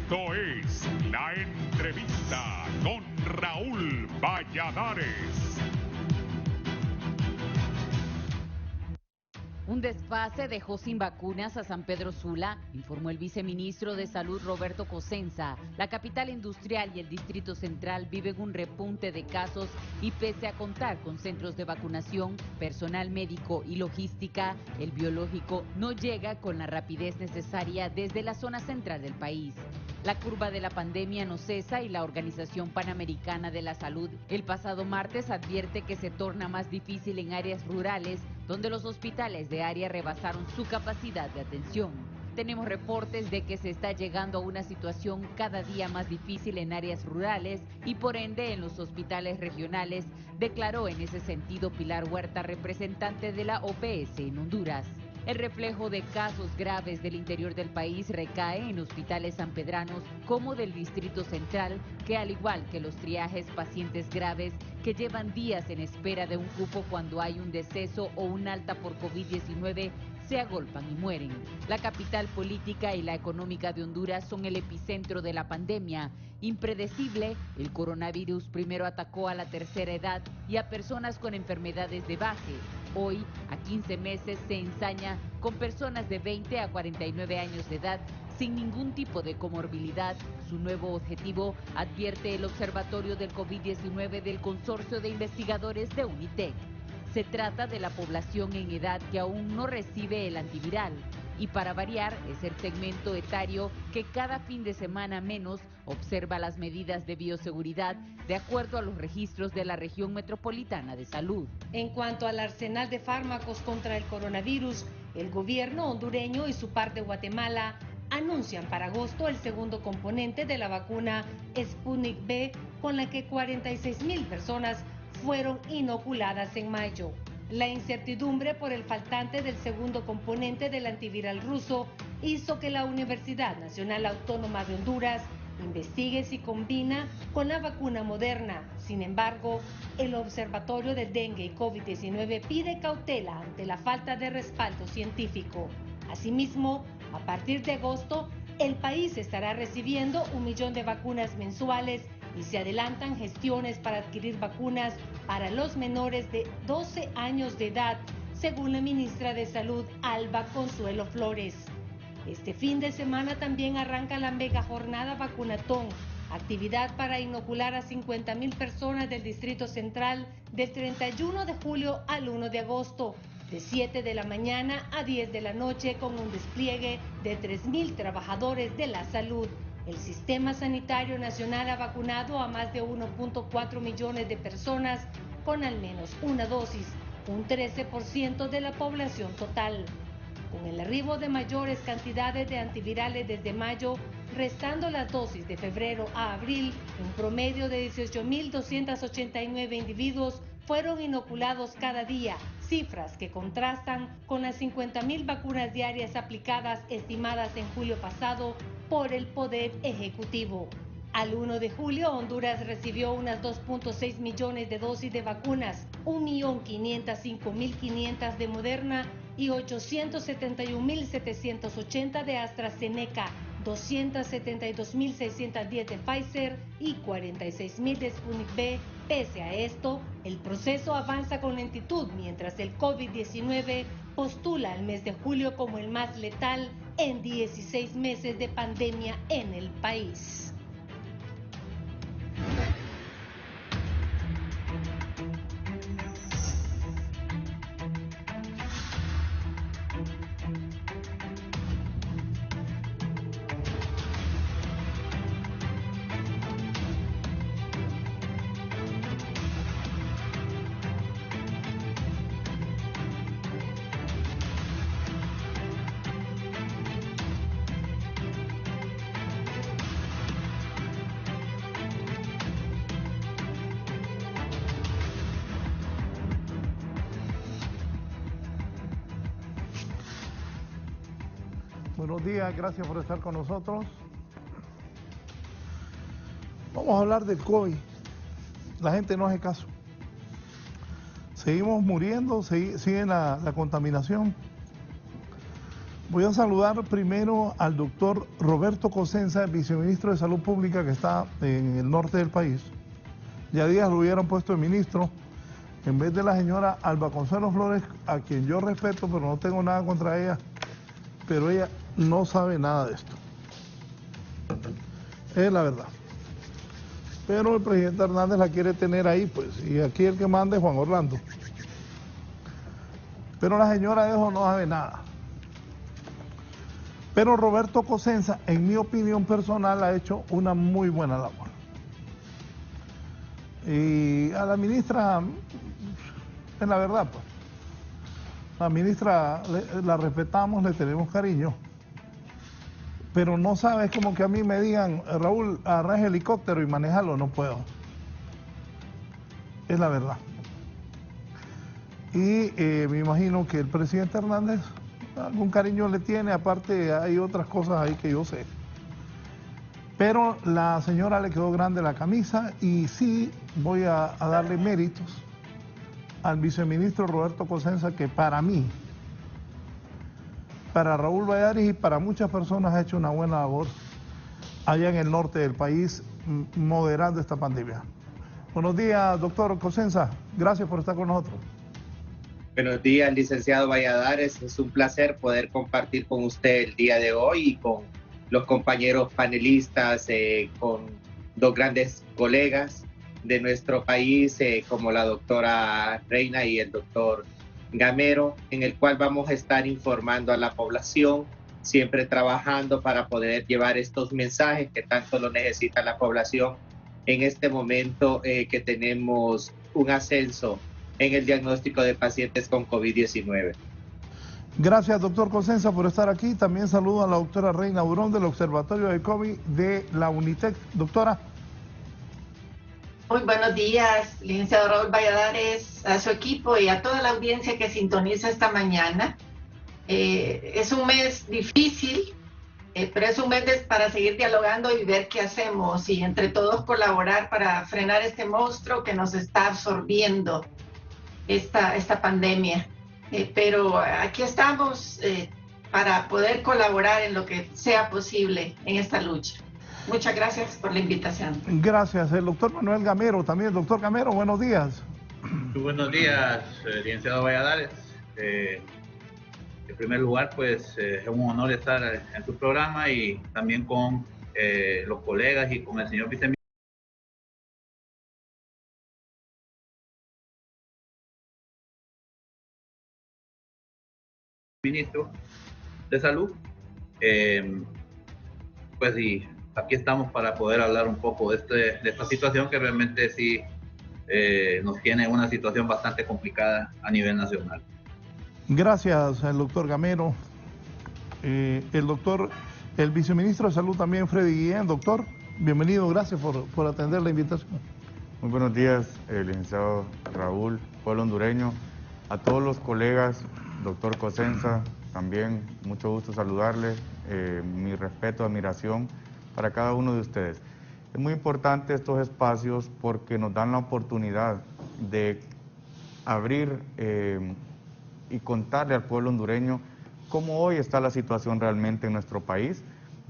Esto es La Entrevista con Raúl Valladares. Un desfase dejó sin vacunas a San Pedro Sula, informó el viceministro de Salud Roberto Cosenza. La capital industrial y el Distrito Central viven un repunte de casos y pese a contar con centros de vacunación, personal médico y logística, el biológico no llega con la rapidez necesaria desde la zona central del país. La curva de la pandemia no cesa y la Organización Panamericana de la Salud el pasado martes advierte que se torna más difícil en áreas rurales donde los hospitales de área rebasaron su capacidad de atención. Tenemos reportes de que se está llegando a una situación cada día más difícil en áreas rurales y por ende en los hospitales regionales, declaró en ese sentido Pilar Huerta, representante de la OPS en Honduras. El reflejo de casos graves del interior del país recae en hospitales sanpedranos como del Distrito Central, que al igual que los triajes pacientes graves que llevan días en espera de un cupo cuando hay un deceso o un alta por COVID-19, se agolpan y mueren. La capital política y la económica de Honduras son el epicentro de la pandemia. Impredecible, el coronavirus primero atacó a la tercera edad y a personas con enfermedades de base. Hoy, a 15 meses, se ensaña con personas de 20 a 49 años de edad sin ningún tipo de comorbilidad. Su nuevo objetivo, advierte el Observatorio del COVID-19 del Consorcio de Investigadores de UNITEC. Se trata de la población en edad que aún no recibe el antiviral. Y para variar, es el segmento etario que cada fin de semana menos observa las medidas de bioseguridad de acuerdo a los registros de la Región Metropolitana de Salud. En cuanto al arsenal de fármacos contra el coronavirus, el gobierno hondureño y su par de Guatemala anuncian para agosto el segundo componente de la vacuna Sputnik V, con la que 46,000 personas fueron inoculadas en mayo. La incertidumbre por el faltante del segundo componente del antiviral ruso hizo que la Universidad Nacional Autónoma de Honduras investigue si combina con la vacuna Moderna. Sin embargo, el Observatorio del Dengue y COVID-19 pide cautela ante la falta de respaldo científico. Asimismo, a partir de agosto, el país estará recibiendo 1 millón de vacunas mensuales y se adelantan gestiones para adquirir vacunas para los menores de 12 años de edad, según la ministra de Salud, Alba Consuelo Flores. Este fin de semana también arranca la mega jornada vacunatón, actividad para inocular a 50,000 personas del Distrito Central del 31 de julio al 1 de agosto, de 7 de la mañana a 10 de la noche, con un despliegue de 3,000 trabajadores de la salud. El Sistema Sanitario Nacional ha vacunado a más de 1.4 millones de personas con al menos una dosis, un 13% de la población total. Con el arribo de mayores cantidades de antivirales desde mayo, restando las dosis de febrero a abril, un promedio de 18,289 individuos fueron inoculados cada día, cifras que contrastan con las 50,000 vacunas diarias aplicadas estimadas en julio pasado por el Poder Ejecutivo. Al 1 de julio, Honduras recibió unas 2.6 millones de dosis de vacunas, 1.505.500 de Moderna y 871.780 de AstraZeneca, 272.610 de Pfizer y 46,000 de Sputnik V. Pese a esto, el proceso avanza con lentitud mientras el COVID-19 postula el mes de julio como el más letal en 16 meses de pandemia en el país. Buenos días, gracias por estar con nosotros. Vamos a hablar del COVID. La gente no hace caso. Seguimos muriendo, sigue la contaminación. Voy a saludar primero al doctor Roberto Cosenza, viceministro de Salud Pública que está en el norte del país. Ya días lo hubieran puesto de ministro en vez de la señora Alba Consuelo Flores, a quien yo respeto, pero no tengo nada contra ella, pero ella no sabe nada de esto. Es la verdad. Pero el presidente Hernández la quiere tener ahí, pues, y aquí el que manda es Juan Orlando. Pero la señora de eso no sabe nada. Pero Roberto Cosenza, en mi opinión personal, ha hecho una muy buena labor. Y a la ministra, en la verdad, pues, la ministra la respetamos, le tenemos cariño, pero no sabes, como que a mí me digan, Raúl, agarra helicóptero y manejarlo, no puedo. Es la verdad. Y me imagino que el presidente Hernández algún cariño le tiene, aparte hay otras cosas ahí que yo sé. Pero la señora le quedó grande la camisa y sí voy a darle méritos al viceministro Roberto Cosenza, que para mí, para Raúl Valladares y para muchas personas ha hecho una buena labor allá en el norte del país, moderando esta pandemia. Buenos días, doctor Cosenza, gracias por estar con nosotros. Buenos días, licenciado Valladares. Es un placer poder compartir con usted el día de hoy y con los compañeros panelistas, con dos grandes colegas de nuestro país, como la doctora Reina y el doctor Gamero, en el cual vamos a estar informando a la población, siempre trabajando para poder llevar estos mensajes que tanto lo necesita la población en este momento que tenemos un ascenso en el diagnóstico de pacientes con COVID-19. Gracias, doctor Cosenza, por estar aquí. También saludo a la doctora Reina Burón del Observatorio de COVID de la UNITEC. Doctora. Muy buenos días, licenciado Raúl Valladares, a su equipo y a toda la audiencia que sintoniza esta mañana. Es un mes difícil, pero es un mes para seguir dialogando y ver qué hacemos y entre todos colaborar para frenar este monstruo que nos está absorbiendo esta pandemia. Pero aquí estamos para poder colaborar en lo que sea posible en esta lucha. Muchas gracias por la invitación. Gracias. El doctor Manuel Gamero también. Doctor Gamero, buenos días. Muy buenos días, licenciado Valladares. En primer lugar, pues es un honor estar en su programa y también con los colegas y con el señor viceministro. Ministro de Salud, pues y aquí estamos para poder hablar un poco de esta situación que realmente sí nos tiene una situación bastante complicada a nivel nacional. Gracias al doctor Gamero. El viceministro de Salud también, Freddy Guillén. Doctor, bienvenido, gracias por atender la invitación. Muy buenos días, licenciado Raúl, pueblo hondureño, a todos los colegas. Doctor Cosenza, también mucho gusto saludarle, mi respeto, admiración para cada uno de ustedes. Es muy importante estos espacios porque nos dan la oportunidad de abrir y contarle al pueblo hondureño cómo hoy está la situación realmente en nuestro país,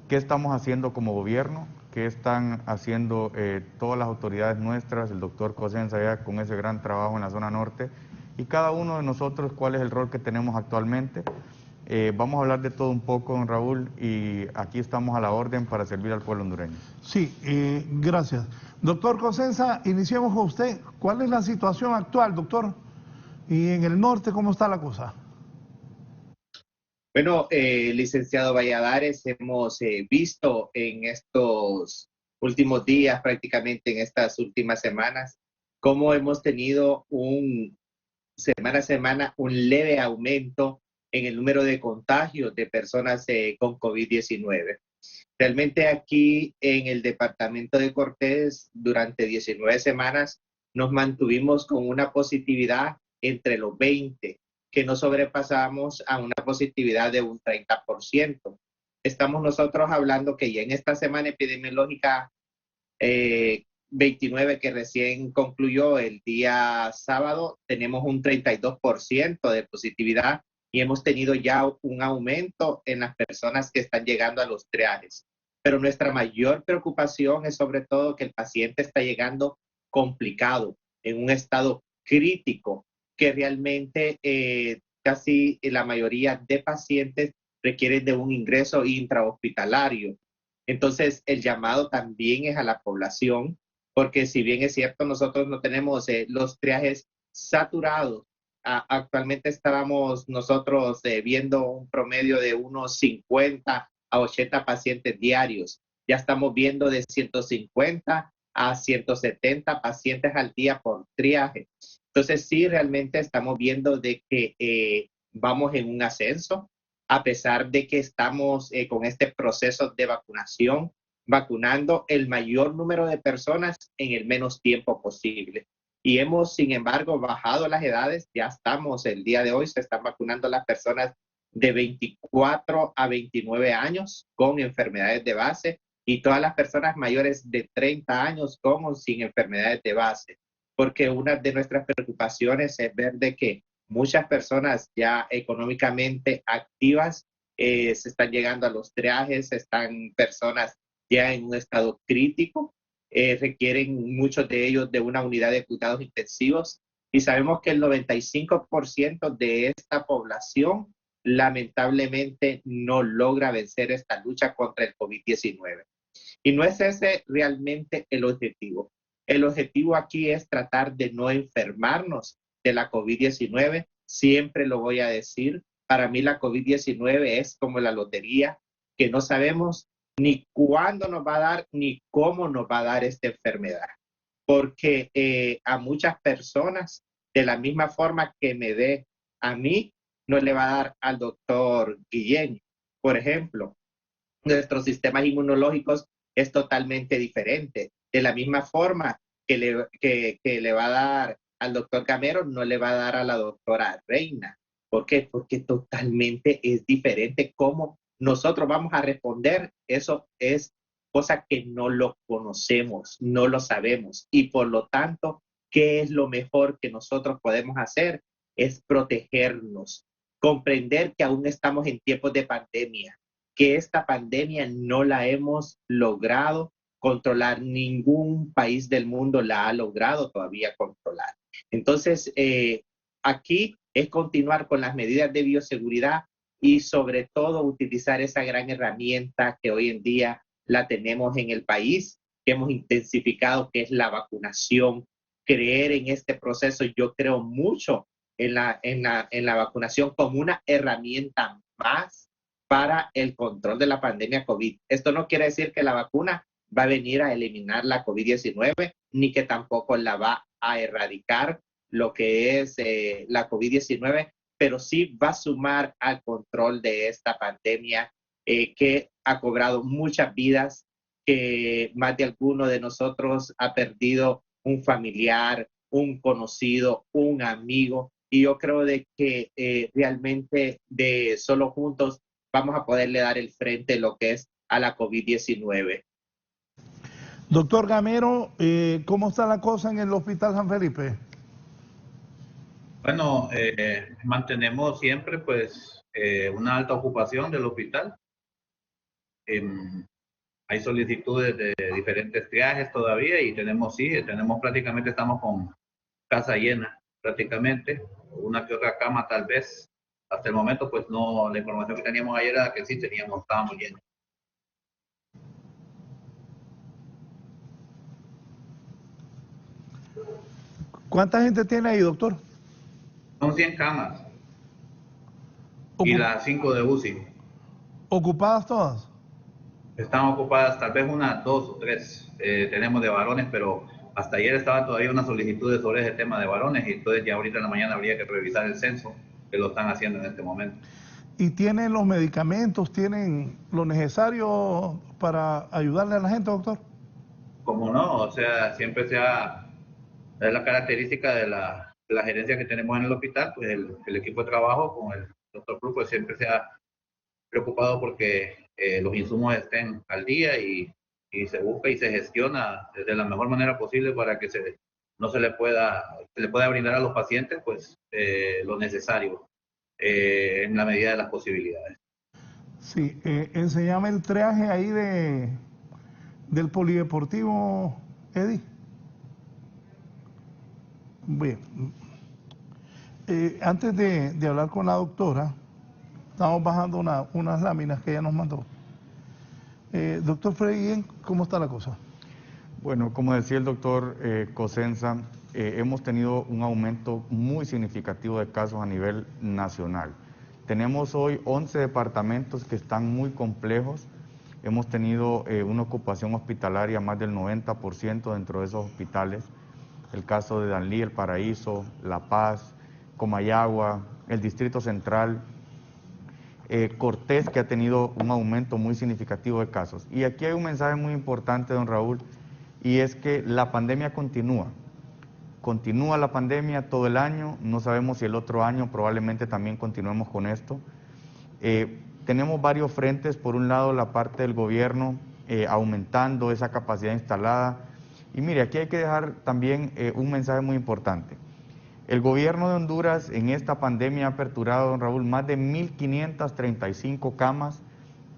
qué estamos haciendo como gobierno, qué están haciendo todas las autoridades nuestras, el doctor Cosenza ya con ese gran trabajo en la zona norte, y cada uno de nosotros cuál es el rol que tenemos actualmente. Vamos a hablar de todo un poco, don Raúl, y aquí estamos a la orden para servir al pueblo hondureño. Sí, gracias. Doctor Cosenza, iniciemos con usted. ¿Cuál es la situación actual, doctor? Y en el norte, ¿cómo está la cosa? Bueno, licenciado Valladares, hemos visto en estos últimos días, prácticamente en estas últimas semanas, cómo hemos tenido semana a semana un leve aumento en el número de contagios de personas con COVID-19. Realmente aquí en el departamento de Cortés, durante 19 semanas, nos mantuvimos con una positividad entre los 20, que no sobrepasamos a una positividad de un 30%. Estamos nosotros hablando que ya en esta semana epidemiológica 29 que recién concluyó el día sábado, tenemos un 32% de positividad y hemos tenido ya un aumento en las personas que están llegando a los triajes. Pero nuestra mayor preocupación es sobre todo que el paciente está llegando complicado, en un estado crítico, que realmente casi la mayoría de pacientes requieren de un ingreso intrahospitalario. Entonces, el llamado también es a la población, porque si bien es cierto, nosotros no tenemos los triajes saturados. Actualmente estábamos nosotros viendo un promedio de unos 50 a 80 pacientes diarios. Ya estamos viendo de 150 a 170 pacientes al día por triaje. Entonces, sí, realmente estamos viendo de que vamos en un ascenso, a pesar de que estamos con este proceso de vacunación, vacunando el mayor número de personas en el menos tiempo posible. Y hemos, sin embargo, bajado las edades. Ya estamos, el día de hoy, se están vacunando las personas de 24 a 29 años con enfermedades de base y todas las personas mayores de 30 años con o sin enfermedades de base. Porque una de nuestras preocupaciones es ver de que muchas personas ya económicamente activas se están llegando a los triajes, están personas ya en un estado crítico, requieren muchos de ellos de una unidad de cuidados intensivos y sabemos que el 95% de esta población lamentablemente no logra vencer esta lucha contra el COVID-19. Y no es ese realmente el objetivo. El objetivo aquí es tratar de no enfermarnos de la COVID-19. Siempre lo voy a decir, para mí la COVID-19 es como la lotería, que no sabemos ni cuándo nos va a dar, ni cómo nos va a dar esta enfermedad. Porque a muchas personas, de la misma forma que me dé a mí, no le va a dar al doctor Guillén. Por ejemplo, nuestros sistemas inmunológicos es totalmente diferente. De la misma forma que le va a dar al doctor Gamero, no le va a dar a la doctora Reina. ¿Por qué? Porque totalmente es diferente cómo nosotros vamos a responder. Eso es cosa que no lo conocemos, no lo sabemos. Y por lo tanto, ¿qué es lo mejor que nosotros podemos hacer? Es protegernos, comprender que aún estamos en tiempos de pandemia, que esta pandemia no la hemos logrado controlar, ningún país del mundo la ha logrado todavía controlar. Entonces, aquí es continuar con las medidas de bioseguridad y sobre todo utilizar esa gran herramienta que hoy en día la tenemos en el país, que hemos intensificado, que es la vacunación. Creer en este proceso, yo creo mucho en la vacunación como una herramienta más para el control de la pandemia COVID. Esto no quiere decir que la vacuna va a venir a eliminar la COVID-19, ni que tampoco la va a erradicar lo que es la COVID-19, pero sí va a sumar al control de esta pandemia que ha cobrado muchas vidas, que más de alguno de nosotros ha perdido un familiar, un conocido, un amigo, y yo creo de que realmente de solo juntos vamos a poderle dar el frente lo que es a la COVID-19. Doctor Gamero, ¿cómo está la cosa en el Hospital San Felipe? Bueno, mantenemos siempre pues una alta ocupación del hospital. Hay solicitudes de diferentes triajes todavía y tenemos prácticamente, estamos con casa llena prácticamente, una que otra cama tal vez. Hasta el momento pues no, la información que teníamos ayer era que sí estábamos llenos. ¿Cuánta gente tiene ahí, doctor? Son 100 camas y las 5 de UCI. ¿Ocupadas todas? Están ocupadas tal vez unas 2 o 3. Tenemos de varones, pero hasta ayer estaba todavía una solicitud sobre ese tema de varones y entonces ya ahorita en la mañana habría que revisar el censo, que lo están haciendo en este momento. ¿Y tienen los medicamentos, tienen lo necesario para ayudarle a la gente, doctor? Como no, o sea, siempre es la característica de la gerencia que tenemos en el hospital, pues el equipo de trabajo con el doctor Cruz pues siempre se ha preocupado porque los insumos estén al día y se busca y se gestiona de la mejor manera posible para que se le pueda brindar a los pacientes pues lo necesario. en la medida de las posibilidades. Sí, enséñame el triaje ahí del polideportivo, Eddie. Bien, antes de hablar con la doctora, estamos bajando unas láminas que ella nos mandó. Doctor Freddy, ¿cómo está la cosa? Bueno, como decía el doctor Cosenza, hemos tenido un aumento muy significativo de casos a nivel nacional. Tenemos hoy 11 departamentos que están muy complejos. Hemos tenido una ocupación hospitalaria más del 90% dentro de esos hospitales. El caso de Danlí, El Paraíso, La Paz, Comayagua, el Distrito Central, Cortés, que ha tenido un aumento muy significativo de casos. Y aquí hay un mensaje muy importante, don Raúl, y es que la pandemia continúa. Continúa la pandemia todo el año, no sabemos si el otro año probablemente también continuemos con esto. Tenemos varios frentes, por un lado la parte del gobierno aumentando esa capacidad instalada. Y mire, aquí hay que dejar también un mensaje muy importante. El gobierno de Honduras en esta pandemia ha aperturado, don Raúl, más de 1.535 camas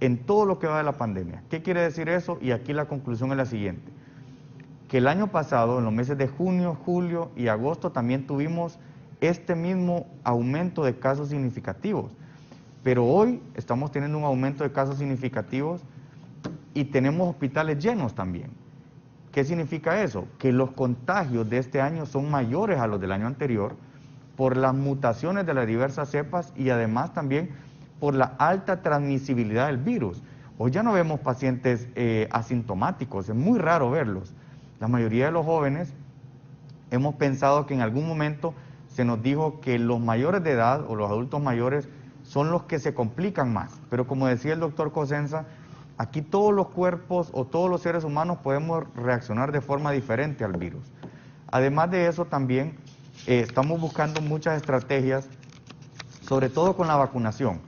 en todo lo que va de la pandemia. ¿Qué quiere decir eso? Y aquí la conclusión es la siguiente. Que el año pasado, en los meses de junio, julio y agosto, también tuvimos este mismo aumento de casos significativos. Pero hoy estamos teniendo un aumento de casos significativos y tenemos hospitales llenos también. ¿Qué significa eso? Que los contagios de este año son mayores a los del año anterior por las mutaciones de las diversas cepas y además también por la alta transmisibilidad del virus. Hoy ya no vemos pacientes asintomáticos, es muy raro verlos. La mayoría de los jóvenes hemos pensado que en algún momento se nos dijo que los mayores de edad o los adultos mayores son los que se complican más. Pero como decía el doctor Cosenza, aquí todos los cuerpos o todos los seres humanos podemos reaccionar de forma diferente al virus. Además de eso también estamos buscando muchas estrategias, sobre todo con la vacunación.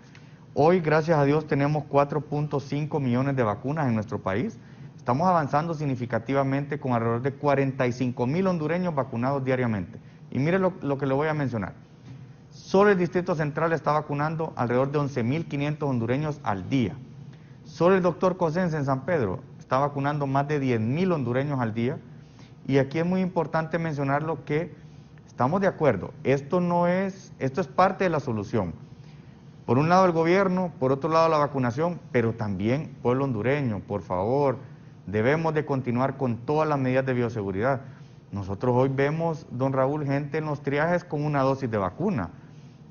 Hoy, gracias a Dios, tenemos 4.5 millones de vacunas en nuestro país. Estamos avanzando significativamente con alrededor de 45.000 hondureños vacunados diariamente. Y mire lo que le voy a mencionar. Solo el Distrito Central está vacunando alrededor de 11.500 hondureños al día. Solo el doctor Cosenza en San Pedro está vacunando más de 10.000 hondureños al día. Y aquí es muy importante mencionarlo que estamos de acuerdo. Esto es parte de la solución. Por un lado el gobierno, por otro lado la vacunación, pero también pueblo hondureño, por favor, debemos de continuar con todas las medidas de bioseguridad. Nosotros hoy vemos, don Raúl, gente en los triajes con una dosis de vacuna,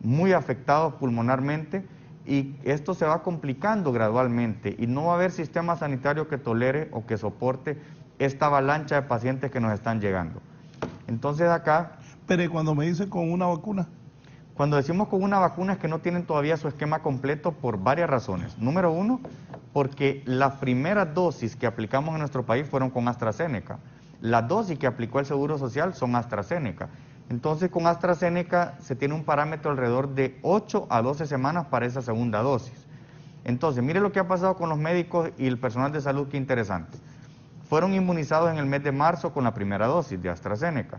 muy afectados pulmonarmente, y esto se va complicando gradualmente y no va a haber sistema sanitario que tolere o que soporte esta avalancha de pacientes que nos están llegando. Entonces acá... Pero cuando me dicen con una vacuna... Cuando decimos con una vacuna es que no tienen todavía su esquema completo por varias razones. Número uno, porque las primeras dosis que aplicamos en nuestro país fueron con AstraZeneca. Las dosis que aplicó el Seguro Social son AstraZeneca. Entonces con AstraZeneca se tiene un parámetro alrededor de 8 a 12 semanas para esa segunda dosis. Entonces, mire lo que ha pasado con los médicos y el personal de salud, qué interesante. Fueron inmunizados en el mes de marzo con la primera dosis de AstraZeneca.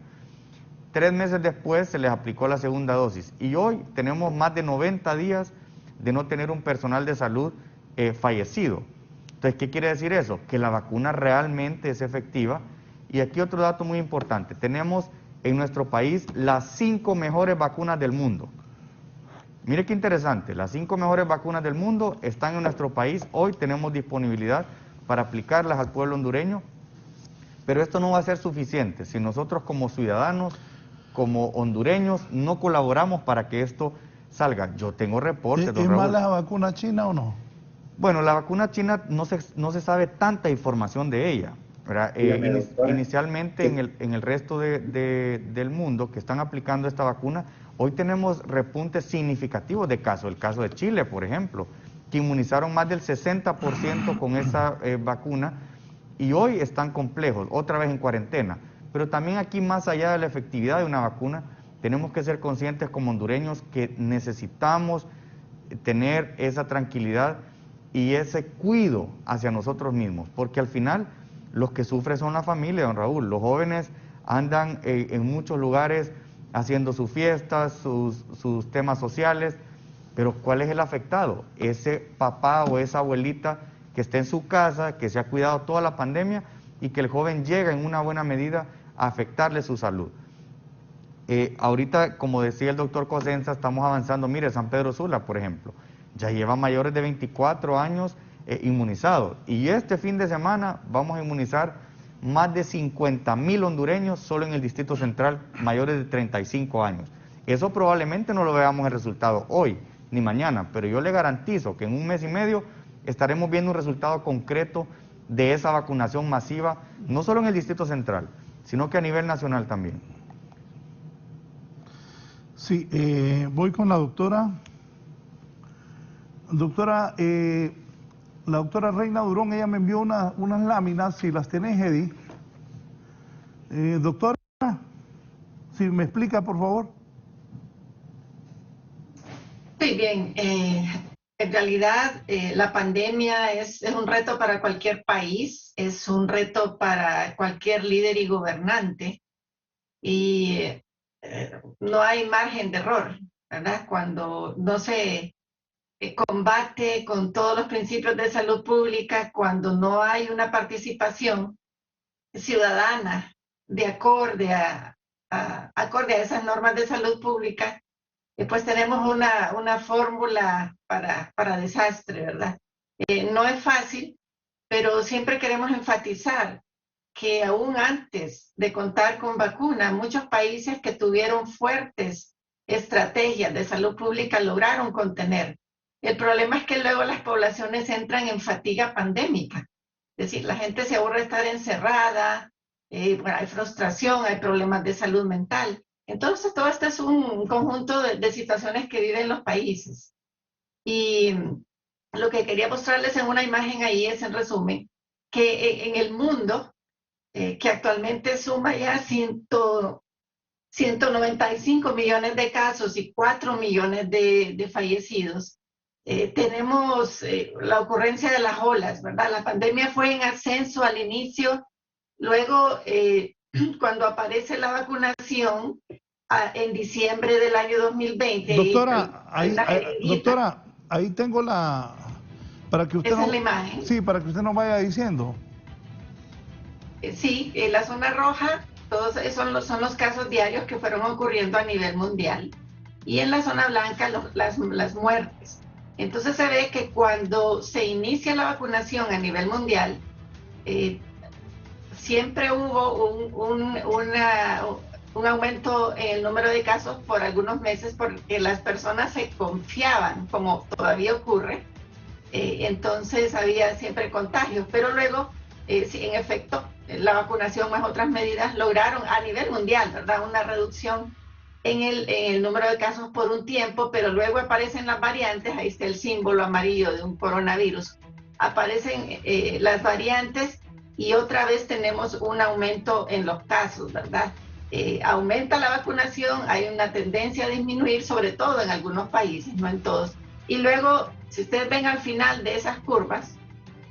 3 meses después se les aplicó la segunda dosis y hoy tenemos más de 90 días de no tener un personal de salud fallecido. Entonces, ¿qué quiere decir eso? Que la vacuna realmente es efectiva. Y aquí otro dato muy importante, tenemos en nuestro país las 5 mejores vacunas del mundo. Mire qué interesante, las 5 mejores vacunas del mundo están en nuestro país, hoy tenemos disponibilidad para aplicarlas al pueblo hondureño, pero esto no va a ser suficiente si nosotros como ciudadanos, como hondureños, no colaboramos para que esto salga. Yo tengo reportes, don ¿Es Raúl. mala la vacuna china o no? Bueno, la vacuna china no se sabe tanta información de ella, ¿verdad? Inicialmente en el resto del mundo que están aplicando esta vacuna, hoy tenemos repuntes significativos de casos. El caso de Chile, por ejemplo, que inmunizaron más del 60% con esa vacuna y hoy están complejos, otra vez en cuarentena. Pero también aquí, más allá de la efectividad de una vacuna, tenemos que ser conscientes como hondureños que necesitamos tener esa tranquilidad y ese cuidado hacia nosotros mismos, porque al final los que sufren son la familia, don Raúl. Los jóvenes andan en muchos lugares haciendo sus fiestas, sus temas sociales, Pero ¿cuál es el afectado? Ese papá o esa abuelita que está en su casa, que se ha cuidado toda la pandemia y que el joven llega en una buena medida a afectarle su salud. Ahorita, como decía el doctor Cosenza, estamos avanzando. Mire, San Pedro Sula, por ejemplo, ya lleva mayores de 24 años inmunizados. Y este fin de semana vamos a inmunizar más de 50.000 hondureños solo en el Distrito Central, mayores de 35 años. Eso probablemente no lo veamos el resultado hoy ni mañana, pero yo le garantizo que en un mes y medio estaremos viendo un resultado concreto de esa vacunación masiva, no solo en el Distrito Central, sino que a nivel nacional también. Sí, voy con la doctora. Doctora, la doctora Reina Durón, ella me envió unas láminas, si las tenés, Eddie. Doctora, si me explica, por favor. Muy bien. En realidad, la pandemia es un reto para cualquier país, es un reto para cualquier líder y gobernante. Y no hay margen de error, ¿verdad? Cuando no se combate con todos los principios de salud pública, cuando no hay una participación ciudadana de acorde a esas normas de salud pública, pues tenemos una fórmula para desastre, ¿verdad? No es fácil, pero siempre queremos enfatizar que aún antes de contar con vacuna, muchos países que tuvieron fuertes estrategias de salud pública lograron contener. El problema es que luego las poblaciones entran en fatiga pandémica. Es decir, la gente se aburre de estar encerrada, hay frustración, hay problemas de salud mental. Entonces, todo esto es un conjunto de situaciones que viven los países. Y lo que quería mostrarles en una imagen ahí es, en resumen, que en el mundo, que actualmente suma ya 195 millones de casos y 4 millones de fallecidos, tenemos la ocurrencia de las olas, ¿verdad? La pandemia fue en ascenso al inicio, luego cuando aparece la vacunación en diciembre del año 2020. Doctora, doctora, ahí tengo para que usted ¿Esa es la imagen? Sí, para que usted nos vaya diciendo. Sí, en la zona roja, todos son los casos diarios que fueron ocurriendo a nivel mundial. Y en la zona blanca, las muertes. Entonces se ve que cuando se inicia la vacunación a nivel mundial, siempre hubo un aumento en el número de casos por algunos meses porque las personas se confiaban, como todavía ocurre. Entonces había siempre contagios, pero luego, sí, en efecto, la vacunación más otras medidas lograron a nivel mundial, ¿verdad?, una reducción en el número de casos por un tiempo, pero luego aparecen las variantes. Ahí está el símbolo amarillo de un coronavirus. Aparecen las variantes y otra vez tenemos un aumento en los casos, ¿verdad? Aumenta la vacunación, hay una tendencia a disminuir, sobre todo en algunos países, no en todos. Y luego, si ustedes ven al final de esas curvas,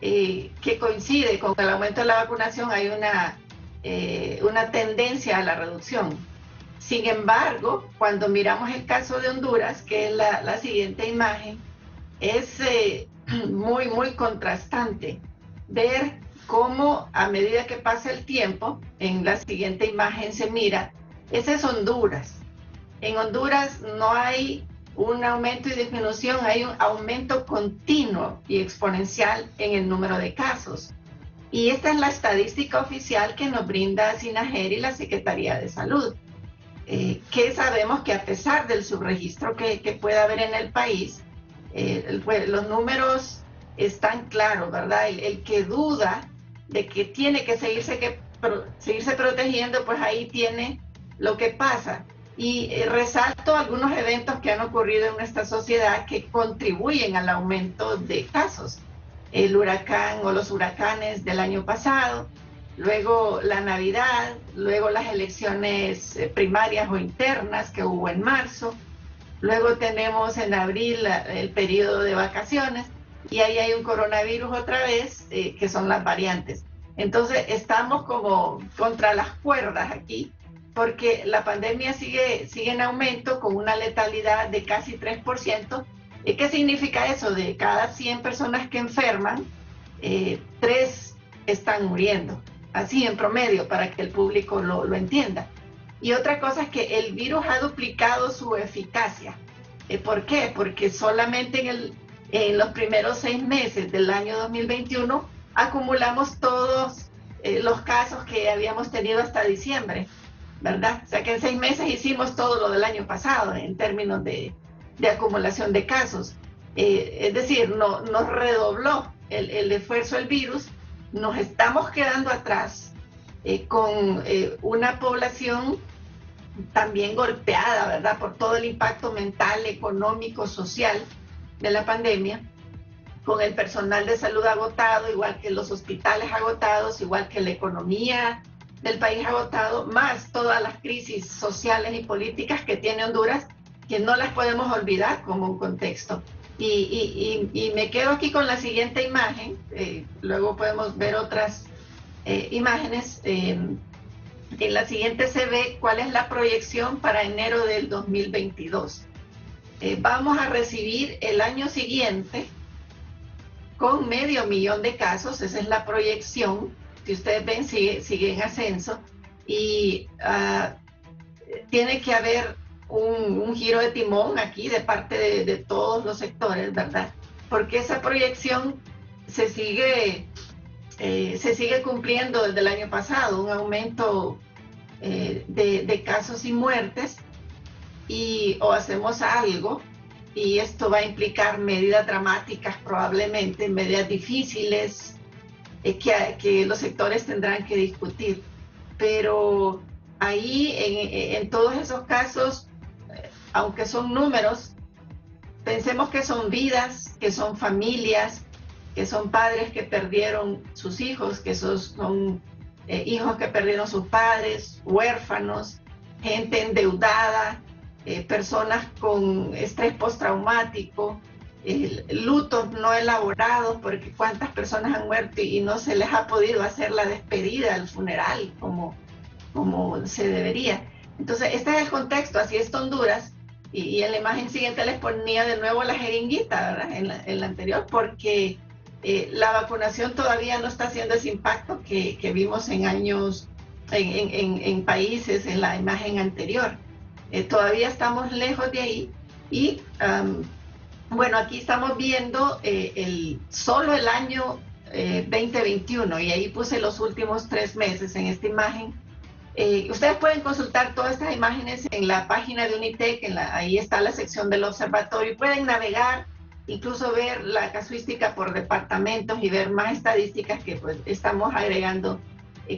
que coincide con el aumento de la vacunación, hay una tendencia a la reducción. Sin embargo, cuando miramos el caso de Honduras, que es la siguiente imagen, es muy, muy contrastante ver cómo a medida que pasa el tiempo, en la siguiente imagen se mira, ese es Honduras. En Honduras no hay un aumento y disminución, hay un aumento continuo y exponencial en el número de casos. Y esta es la estadística oficial que nos brinda SINAGER y la Secretaría de Salud, que sabemos que a pesar del subregistro que pueda haber en el país, los números están claros, ¿verdad? El que duda de que tiene que seguirse protegiendo, pues ahí tiene lo que pasa. Y resalto algunos eventos que han ocurrido en nuestra sociedad que contribuyen al aumento de casos. El huracán o los huracanes del año pasado, luego la Navidad, luego las elecciones primarias o internas que hubo en marzo, luego tenemos en abril el periodo de vacaciones y ahí hay un coronavirus otra vez, que son las variantes. Entonces estamos como contra las cuerdas aquí, porque la pandemia sigue en aumento con una letalidad de casi 3%, ¿Qué significa eso? De cada 100 personas que enferman, 3 están muriendo, así en promedio, para que el público lo entienda. Y otra cosa es que el virus ha duplicado su eficacia. ¿Por qué? Porque solamente en los primeros 6 meses del año 2021 acumulamos todos los casos que habíamos tenido hasta diciembre, ¿verdad? O sea que en 6 meses hicimos todo lo del año pasado en términos de acumulación de casos. Es decir, nos redobló el esfuerzo el virus, nos estamos quedando atrás con una población también golpeada, ¿verdad? Por todo el impacto mental, económico, social de la pandemia, con el personal de salud agotado, igual que los hospitales agotados, igual que la economía del país agotado, más todas las crisis sociales y políticas que tiene Honduras, que no las podemos olvidar como un contexto. Y me quedo aquí con la siguiente imagen, luego podemos ver otras imágenes. En la siguiente se ve cuál es la proyección para enero del 2022. Vamos a recibir el año siguiente con 500,000 de casos, esa es la proyección. Si ustedes ven, sigue en ascenso, y tiene que haber un giro de timón aquí de parte de todos los sectores, ¿verdad? Porque esa proyección se sigue cumpliendo desde el año pasado, un aumento de casos y muertes, o hacemos algo, y esto va a implicar medidas dramáticas, probablemente medidas difíciles, que los sectores tendrán que discutir. Pero ahí, en todos esos casos, aunque son números, pensemos que son vidas, que son familias, que son padres que perdieron sus hijos, que son hijos que perdieron sus padres, huérfanos, gente endeudada, personas con estrés postraumático, lutos no elaborados, porque cuántas personas han muerto y no se les ha podido hacer la despedida, el funeral, como se debería. Entonces, este es el contexto, así es Honduras, y en la imagen siguiente les ponía de nuevo la jeringuita, ¿verdad? En la anterior, porque la vacunación todavía no está haciendo ese impacto que vimos en años, en países, en la imagen anterior. Todavía estamos lejos de ahí, y bueno, aquí estamos viendo solo el año 2021, y ahí puse los últimos 3 meses en esta imagen. Ustedes pueden consultar todas estas imágenes en la página de Unitec, ahí está la sección del observatorio, y pueden navegar, incluso ver la casuística por departamentos y ver más estadísticas que pues estamos agregando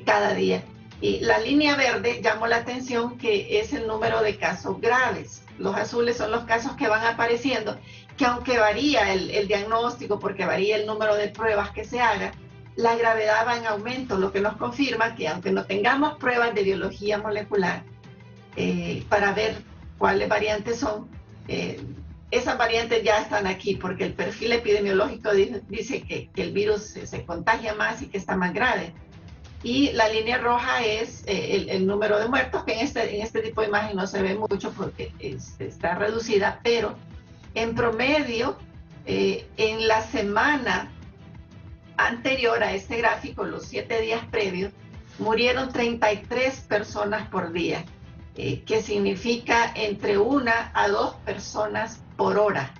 cada día. Y la línea verde llamó la atención, que es el número de casos graves. Los azules son los casos que van apareciendo, que aunque varía el diagnóstico, porque varía el número de pruebas que se haga, la gravedad va en aumento, lo que nos confirma que aunque no tengamos pruebas de biología molecular para ver cuáles variantes son, esas variantes ya están aquí, porque el perfil epidemiológico dice que el virus se contagia más y que está más grave. Y la línea roja es el número de muertos, que en este tipo de imagen no se ve mucho porque está reducida, pero en promedio, en la semana anterior a este gráfico, los 7 días previos, murieron 33 personas por día, que significa entre 1 a 2 personas por hora,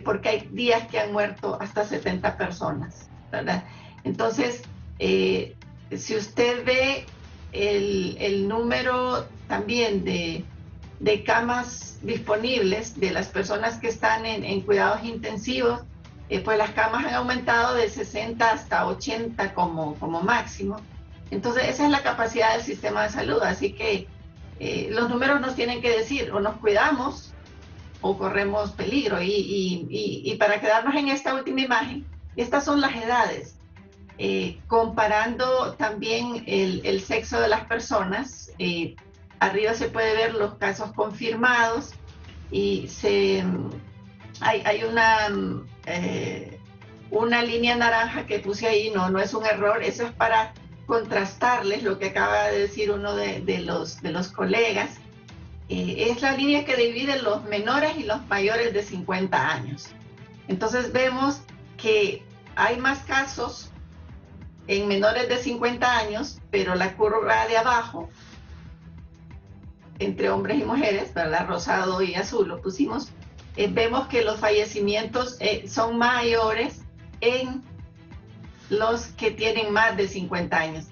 porque hay días que han muerto hasta 70 personas, ¿verdad? Entonces, si usted ve el número también de camas disponibles de las personas que están en cuidados intensivos, pues las camas han aumentado de 60 hasta 80 como máximo. Entonces esa es la capacidad del sistema de salud, así que los números nos tienen que decir, o nos cuidamos o corremos peligro. Y para quedarnos en esta última imagen, estas son las edades. Comparando también el sexo de las personas, arriba se puede ver los casos confirmados, y hay una línea naranja que puse ahí, no es un error, eso es para contrastarles lo que acaba de decir uno de los colegas. es la línea que divide los menores y los mayores de 50 años. Entonces vemos que hay más casos en menores de 50 años, pero la curva de abajo, entre hombres y mujeres, ¿verdad? Rosado y azul lo pusimos, vemos que los fallecimientos son mayores en los que tienen más de 50 años.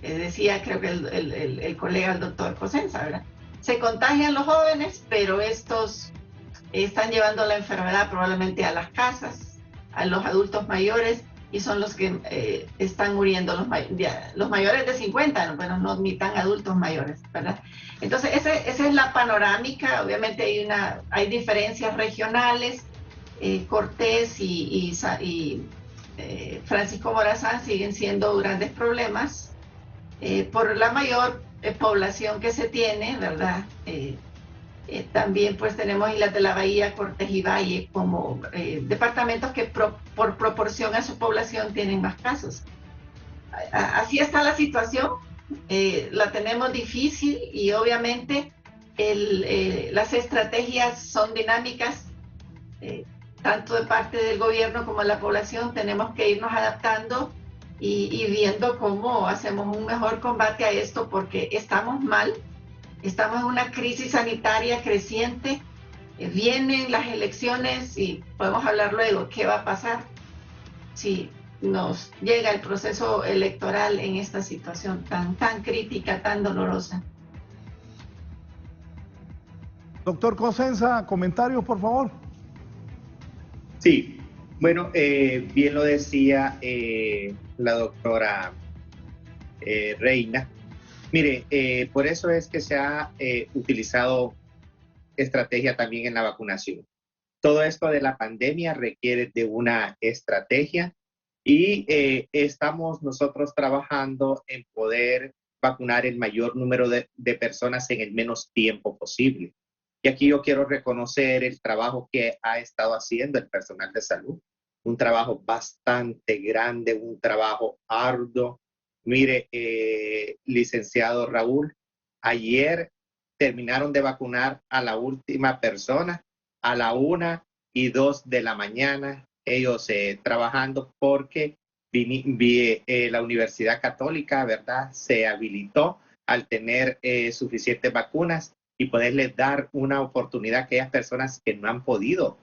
Decía, creo que el colega, el doctor Cosenza, ¿verdad? Se contagian los jóvenes, pero estos están llevando la enfermedad probablemente a las casas, a los adultos mayores, y son los que están muriendo, los mayores de 50, bueno, no ni tan adultos mayores, ¿verdad? Entonces, esa es la panorámica. Obviamente hay diferencias regionales. Cortés y Francisco Morazán siguen siendo grandes problemas por la mayor población que se tiene, ¿verdad? También pues tenemos Islas de la Bahía, Cortés y Valle como departamentos que por proporción a su población tienen más casos. Así está la situación, la tenemos difícil y obviamente las estrategias son dinámicas, tanto de parte del gobierno como de la población. Tenemos que irnos adaptando y viendo cómo hacemos un mejor combate a esto, porque estamos mal, estamos en una crisis sanitaria creciente, vienen las elecciones y podemos hablar luego qué va a pasar si nos llega el proceso electoral en esta situación tan crítica, tan dolorosa. Doctor Cosenza, comentarios, por favor. Sí, bueno, bien lo decía la doctora Reina. Mire, por eso es que se ha utilizado estrategia también en la vacunación. Todo esto de la pandemia requiere de una estrategia y estamos nosotros trabajando en poder vacunar el mayor número de personas en el menos tiempo posible. Y aquí yo quiero reconocer el trabajo que ha estado haciendo el personal de salud, un trabajo bastante grande, un trabajo arduo. Mire, licenciado Raúl, ayer terminaron de vacunar a la última persona a la 1:02 de la mañana, ellos trabajando porque la Universidad Católica, ¿verdad?, se habilitó al tener suficientes vacunas y poderles dar una oportunidad a aquellas personas que no han podido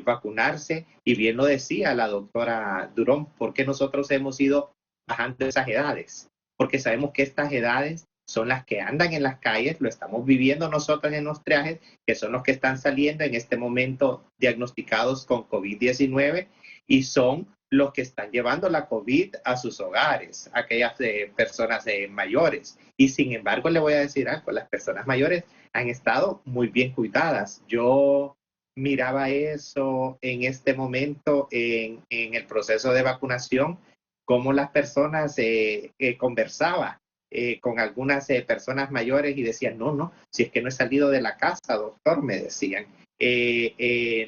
vacunarse. Y bien lo decía la doctora Durón, porque nosotros hemos ido bajando esas edades, porque sabemos que estas edades son las que andan en las calles, lo estamos viviendo nosotros en los triajes, que son los que están saliendo en este momento diagnosticados con COVID-19 y son los que están llevando la COVID a sus hogares, aquellas personas mayores. Y sin embargo, le voy a decir algo, las personas mayores han estado muy bien cuidadas. Yo miraba eso en este momento en el proceso de vacunación, cómo las personas conversaban con algunas personas mayores y decían, no, si es que no he salido de la casa, doctor, me decían.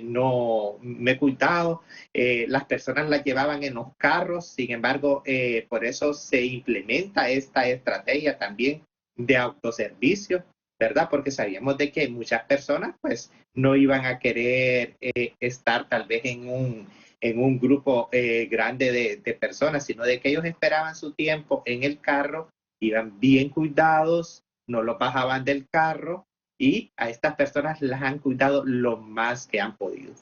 No me he cuidado, las personas las llevaban en los carros, sin embargo, por eso se implementa esta estrategia también de autoservicio, ¿verdad? Porque sabíamos de que muchas personas pues no iban a querer estar tal vez en un grupo grande de personas, sino de que ellos esperaban su tiempo en el carro, iban bien cuidados, no lo bajaban del carro, y a estas personas las han cuidado lo más que han podido.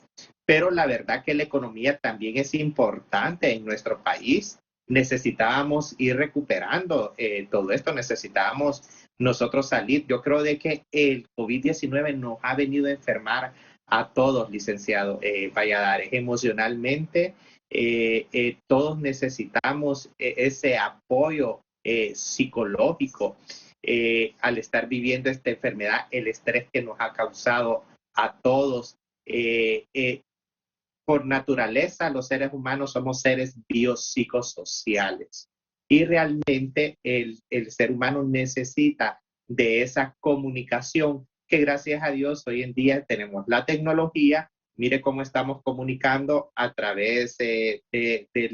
Pero la verdad que la economía también es importante en nuestro país. Necesitábamos ir recuperando todo esto, necesitábamos nosotros salir. Yo creo de que el COVID-19 nos ha venido a enfermar a todos, licenciado Valladares, emocionalmente. Todos necesitamos ese apoyo psicológico. Al estar viviendo esta enfermedad, el estrés que nos ha causado a todos. Por naturaleza, los seres humanos somos seres biopsicosociales y realmente el ser humano necesita de esa comunicación que gracias a Dios hoy en día tenemos la tecnología. Mire cómo estamos comunicando a través del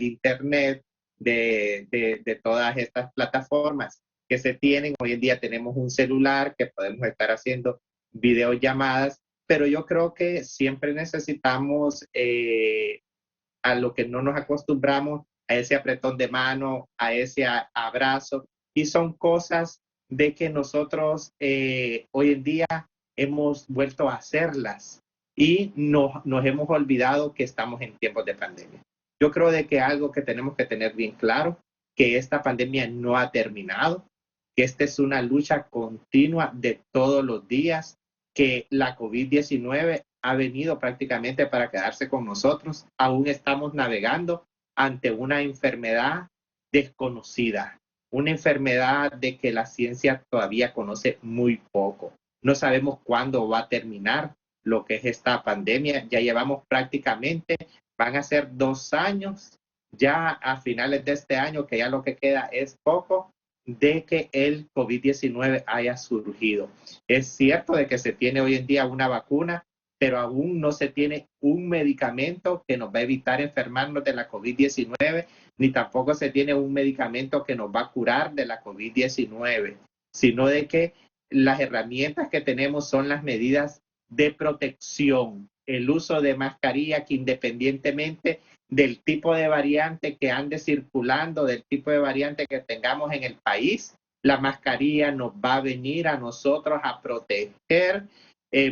internet, de todas estas plataformas que se tienen. Hoy en día tenemos un celular que podemos estar haciendo videollamadas, pero yo creo que siempre necesitamos a lo que no nos acostumbramos, a ese apretón de mano, a ese abrazo, y son cosas de que nosotros hoy en día hemos vuelto a hacerlas y nos hemos olvidado que estamos en tiempos de pandemia. Yo creo de que algo que tenemos que tener bien claro, que esta pandemia no ha terminado, que esta es una lucha continua de todos los días, que la COVID-19 ha venido prácticamente para quedarse con nosotros. Aún estamos navegando ante una enfermedad desconocida, una enfermedad de que la ciencia todavía conoce muy poco. No sabemos cuándo va a terminar lo que es esta pandemia. Ya llevamos prácticamente, van a ser 2 años, ya a finales de este año, que ya lo que queda es poco, de que el COVID-19 haya surgido. Es cierto de que se tiene hoy en día una vacuna, pero aún no se tiene un medicamento que nos va a evitar enfermarnos de la COVID-19, ni tampoco se tiene un medicamento que nos va a curar de la COVID-19, sino de que las herramientas que tenemos son las medidas de protección, el uso de mascarilla, que independientemente del tipo de variante que ande circulando, del tipo de variante que tengamos en el país, la mascarilla nos va a venir a nosotros a proteger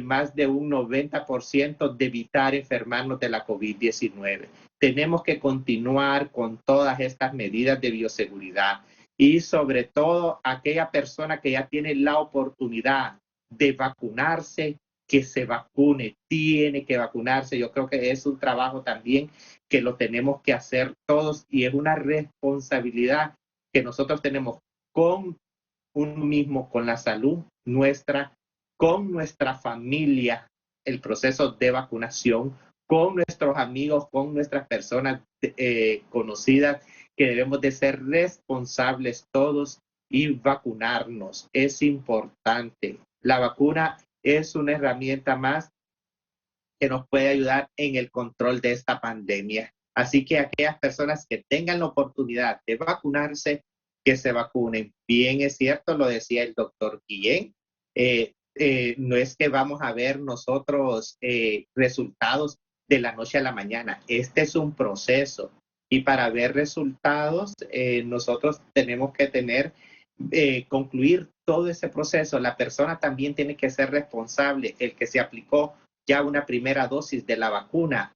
más de un 90% de evitar enfermarnos de la COVID-19. Tenemos que continuar con todas estas medidas de bioseguridad y sobre todo aquella persona que ya tiene la oportunidad de vacunarse, que se vacune, tiene que vacunarse. Yo creo que es un trabajo también que lo tenemos que hacer todos y es una responsabilidad que nosotros tenemos con uno mismo, con la salud nuestra, con nuestra familia, el proceso de vacunación, con nuestros amigos, con nuestras personas conocidas, que debemos de ser responsables todos y vacunarnos. Es importante. La vacuna es una herramienta más que nos puede ayudar en el control de esta pandemia. Así que aquellas personas que tengan la oportunidad de vacunarse, que se vacunen. Bien, es cierto, lo decía el doctor Guillén, no es que vamos a ver nosotros resultados de la noche a la mañana. Este es un proceso y para ver resultados nosotros tenemos que concluir todo ese proceso. La persona también tiene que ser responsable. El que se aplicó ya una primera dosis de la vacuna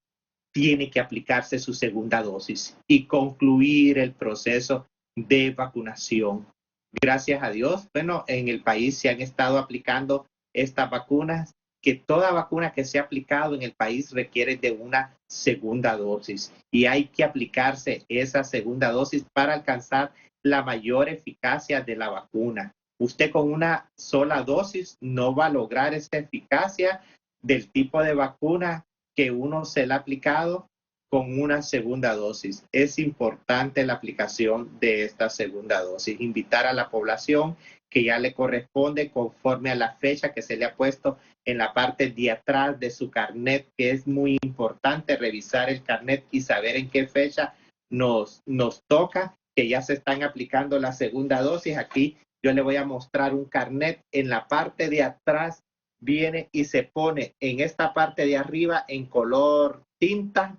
tiene que aplicarse su segunda dosis y concluir el proceso de vacunación. Gracias a Dios, bueno, en el país se han estado aplicando estas vacunas, que toda vacuna que se ha aplicado en el país requiere de una segunda dosis y hay que aplicarse esa segunda dosis para alcanzar la mayor eficacia de la vacuna. Usted con una sola dosis no va a lograr esa eficacia del tipo de vacuna que uno se le ha aplicado con una segunda dosis. Es importante la aplicación de esta segunda dosis. Invitar a la población que ya le corresponde conforme a la fecha que se le ha puesto en la parte de atrás de su carnet, que es muy importante revisar el carnet y saber en qué fecha nos toca, que ya se están aplicando la segunda dosis. Aquí yo le voy a mostrar un carnet. En la parte de atrás viene y se pone en esta parte de arriba en color tinta,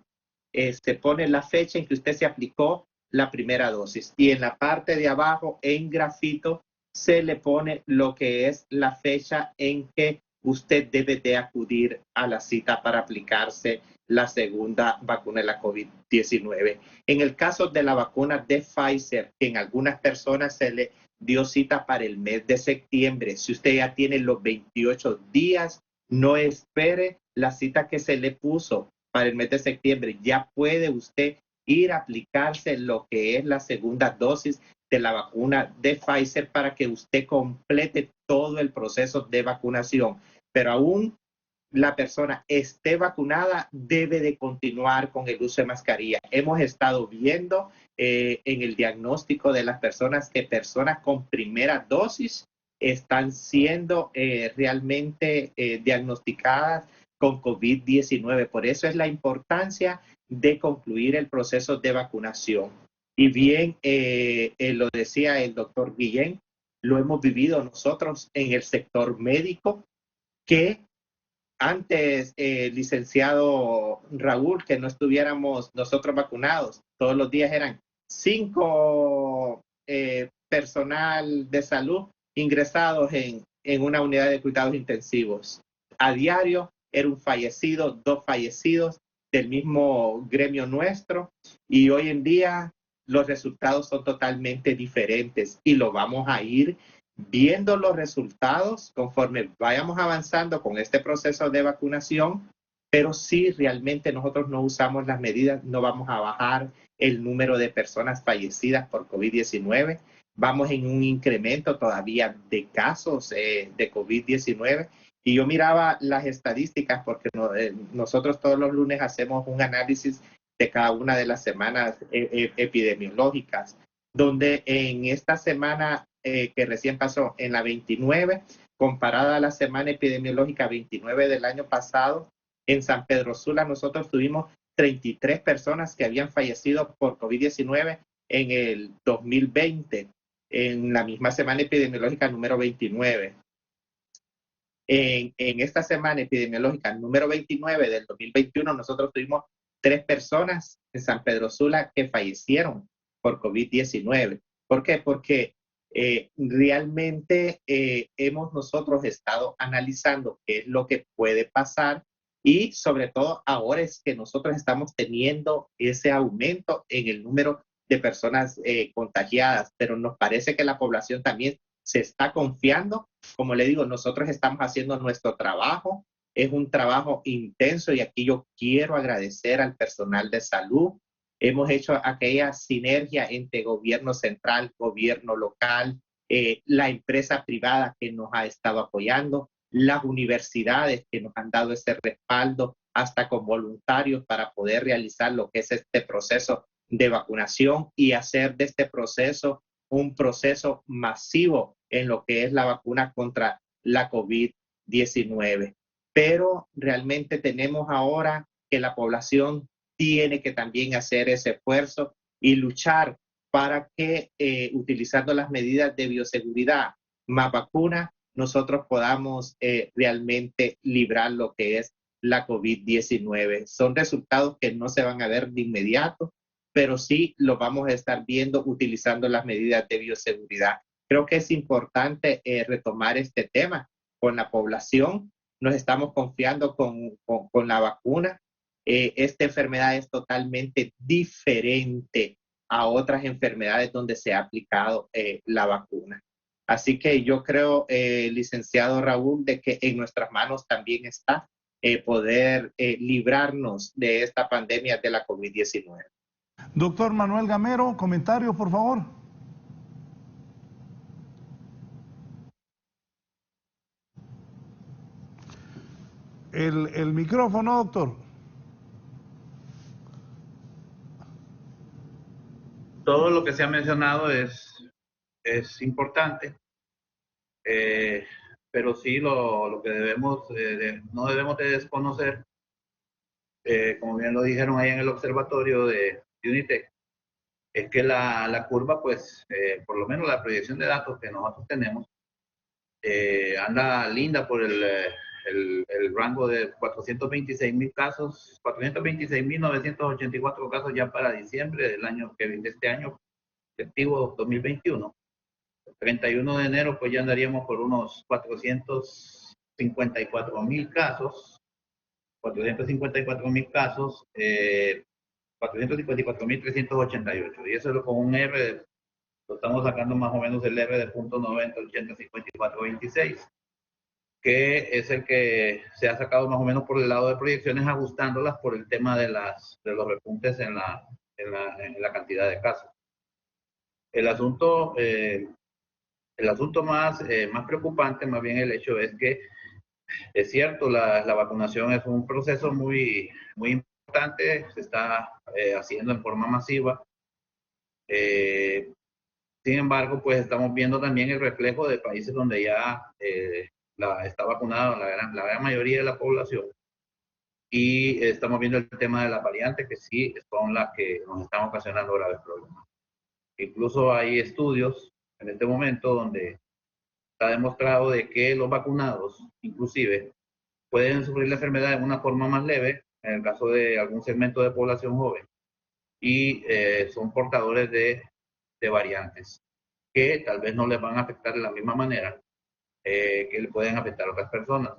se pone la fecha en que usted se aplicó la primera dosis y en la parte de abajo en grafito se le pone lo que es la fecha en que usted debe de acudir a la cita para aplicarse la segunda vacuna de la COVID-19. En el caso de la vacuna de Pfizer, que en algunas personas se le dio cita para el mes de septiembre, si usted ya tiene los 28 días, no espere la cita que se le puso para el mes de septiembre. Ya puede usted ir a aplicarse lo que es la segunda dosis de la vacuna de Pfizer para que usted complete todo el proceso de vacunación. Pero aún la persona esté vacunada, debe de continuar con el uso de mascarilla. Hemos estado viendo en el diagnóstico de las personas que personas con primera dosis están siendo realmente diagnosticadas con COVID-19. Por eso es la importancia de concluir el proceso de vacunación. Y bien, lo decía el doctor Guillén, lo hemos vivido nosotros en el sector médico. que antes, licenciado Raúl, que no estuviéramos nosotros vacunados. Todos los días eran 5 personal de salud ingresados en una unidad de cuidados intensivos. A diario era un fallecido, 2 fallecidos del mismo gremio nuestro, y hoy en día los resultados son totalmente diferentes y lo vamos a ir viendo los resultados conforme vayamos avanzando con este proceso de vacunación, pero si realmente nosotros no usamos las medidas, no vamos a bajar el número de personas fallecidas por COVID-19. Vamos en un incremento todavía de casos de COVID-19. Y yo miraba las estadísticas porque nosotros todos los lunes hacemos un análisis de cada una de las semanas epidemiológicas, donde en esta semana que recién pasó, en la 29, comparada a la semana epidemiológica 29 del año pasado, en San Pedro Sula nosotros tuvimos 33 personas que habían fallecido por COVID-19 en el 2020, en la misma semana epidemiológica número 29. En esta semana epidemiológica número 29 del 2021, nosotros tuvimos 3 personas en San Pedro Sula que fallecieron por COVID-19. ¿Por qué? Porque realmente hemos nosotros estado analizando qué es lo que puede pasar, y sobre todo ahora es que nosotros estamos teniendo ese aumento en el número de personas contagiadas, pero nos parece que la población también se está confiando. Como le digo, nosotros estamos haciendo nuestro trabajo, es un trabajo intenso, y aquí yo quiero agradecer al personal de salud. Hemos hecho aquella sinergia entre gobierno central, gobierno local, la empresa privada que nos ha estado apoyando, las universidades que nos han dado ese respaldo, hasta con voluntarios para poder realizar lo que es este proceso de vacunación y hacer de este proceso un proceso masivo en lo que es la vacuna contra la COVID-19. Pero realmente tenemos ahora que la población tiene que también hacer ese esfuerzo y luchar para que, utilizando las medidas de bioseguridad más vacuna, nosotros podamos realmente librar lo que es la COVID-19. Son resultados que no se van a ver de inmediato, pero sí lo vamos a estar viendo utilizando las medidas de bioseguridad. Creo que es importante retomar este tema con la población. Nos estamos confiando con la vacuna. Esta enfermedad es totalmente diferente a otras enfermedades donde se ha aplicado la vacuna. Así que yo creo, licenciado Raúl, de que en nuestras manos también está poder librarnos de esta pandemia de la COVID-19. Doctor Manuel Gamero, comentarios, por favor. El micrófono, doctor. Todo lo que se ha mencionado es importante, pero sí lo que debemos, no debemos de desconocer, como bien lo dijeron ahí en el observatorio de UNITEC, es que la curva, pues, por lo menos la proyección de datos que nosotros tenemos, anda linda por el rango de 426.000 casos, 426.984 casos ya para diciembre del año que viene, este año efectivo 2021. El 31 de enero pues ya andaríamos por unos 454.000 casos, 454.388, y eso es con un R, lo estamos sacando más o menos el R de 0.90, 80, 54, 26, que es el que se ha sacado más o menos por el lado de proyecciones, ajustándolas por el tema de los repuntes en la cantidad de casos. El asunto más preocupante, más bien el hecho es que es cierto, la vacunación es un proceso muy, muy importante, se está haciendo en forma masiva. Sin embargo, pues estamos viendo también el reflejo de países donde ya está vacunada la gran mayoría de la población, y estamos viendo el tema de las variantes, que sí son las que nos están ocasionando graves problemas. Incluso hay estudios en este momento donde está demostrado de que los vacunados, inclusive, pueden sufrir la enfermedad de una forma más leve, en el caso de algún segmento de población joven, y son portadores de variantes que tal vez no les van a afectar de la misma manera que le pueden afectar a otras personas.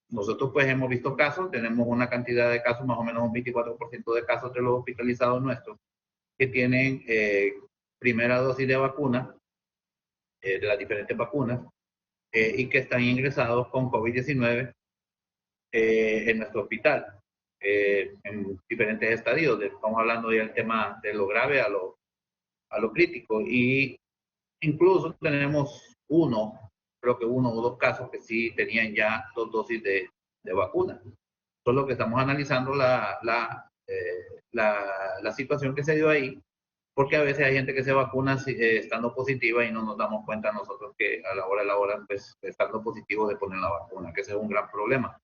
Nosotros pues hemos visto casos, tenemos una cantidad de casos, más o menos un 24% de casos de los hospitalizados nuestros que tienen primera dosis de vacuna, de las diferentes vacunas, y que están ingresados con COVID-19 en nuestro hospital, en diferentes estadios. Estamos hablando ya del tema de lo grave a lo crítico, y incluso tenemos creo que uno o dos casos que sí tenían ya 2 dosis de vacuna. Solo que estamos analizando la situación que se dio ahí, porque a veces hay gente que se vacuna estando positiva y no nos damos cuenta nosotros que a la hora, pues estando positivo de poner la vacuna, que ese es un gran problema.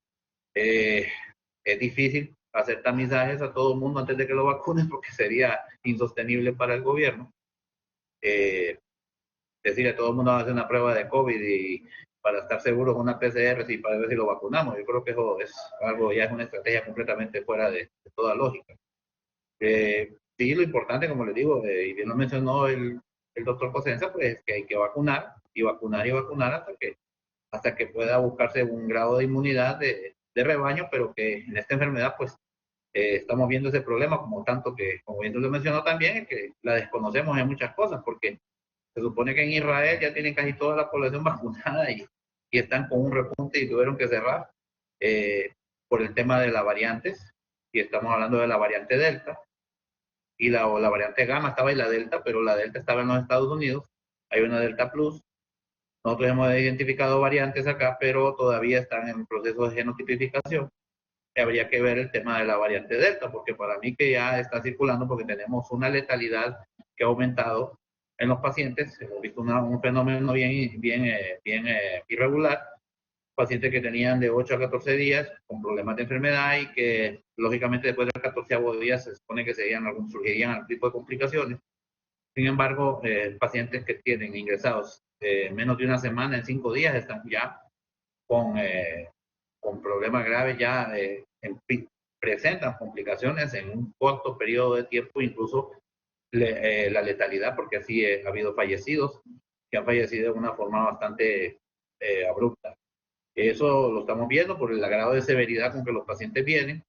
Es difícil hacer tamizajes a todo el mundo antes de que lo vacunen, porque sería insostenible para el gobierno. Decir a todo el mundo va a hacer una prueba de COVID y para estar seguros una PCR para ver si lo vacunamos. Yo creo que eso es algo, ya es una estrategia completamente fuera de toda lógica. Sí, lo importante, como les digo, y bien lo mencionó el doctor Cosenza, pues es que hay que vacunar y vacunar y vacunar hasta que pueda buscarse un grado de inmunidad de rebaño, pero que en esta enfermedad pues estamos viendo ese problema como tanto que, como bien lo mencionó también, es que la desconocemos en muchas cosas, porque se supone que en Israel ya tienen casi toda la población vacunada y están con un repunte y tuvieron que cerrar por el tema de las variantes, y estamos hablando de la variante Delta, y la variante Gamma estaba y la Delta, pero la Delta estaba en los Estados Unidos, hay una Delta Plus. Nosotros hemos identificado variantes acá, pero todavía están en proceso de genotipificación. Habría que ver el tema de la variante Delta, porque para mí que ya está circulando, porque tenemos una letalidad que ha aumentado en los pacientes. Hemos visto un fenómeno bien irregular. Pacientes que tenían de 8 a 14 días con problemas de enfermedad y que lógicamente después del 14º día se supone que surgirían algún tipo de complicaciones. Sin embargo, pacientes que tienen ingresados menos de una semana, en 5 días, están ya con problemas graves, ya presentan complicaciones en un corto periodo de tiempo, incluso la letalidad, porque así ha habido fallecidos que han fallecido de una forma bastante abrupta. Eso lo estamos viendo por el grado de severidad con que los pacientes vienen.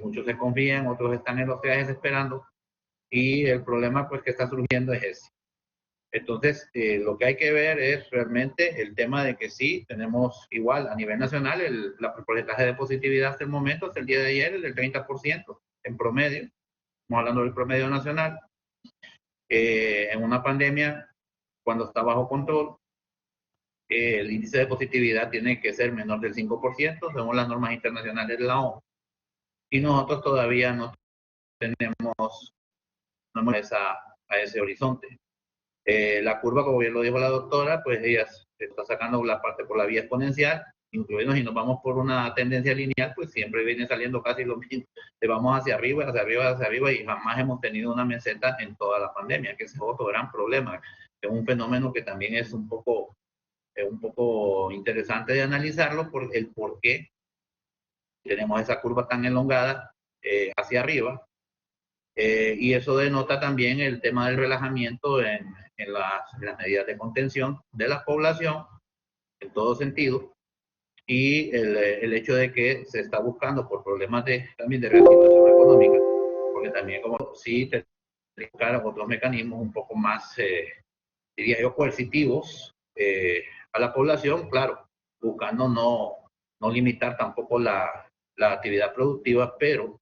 Muchos se confían, otros están en los viajes esperando, y el problema pues que está surgiendo es ese. Entonces, lo que hay que ver es realmente el tema de que sí, tenemos igual a nivel nacional el porcentaje de positividad hasta el momento, hasta el día de ayer, el del 30% en promedio. Estamos hablando del promedio nacional. En una pandemia, cuando está bajo control, el índice de positividad tiene que ser menor del 5%, según las normas internacionales de la OMS. Y nosotros todavía no tenemos a ese horizonte. La curva, como bien lo dijo la doctora, pues ella está sacando la parte por la vía exponencial, incluidos, y nos vamos por una tendencia lineal, pues siempre viene saliendo casi lo mismo. Vamos hacia arriba, hacia arriba, hacia arriba, y jamás hemos tenido una meseta en toda la pandemia, que ese es otro gran problema. Es un fenómeno que también es un poco interesante de analizarlo, por el por qué tenemos esa curva tan elongada hacia arriba. Y eso denota también el tema del relajamiento en las medidas de contención de la población en todo sentido, y el hecho de que se está buscando por problemas también de reactivación económica, porque también como sí te buscar otros mecanismos un poco más, diría yo, coercitivos a la población, claro, buscando no limitar tampoco la actividad productiva, pero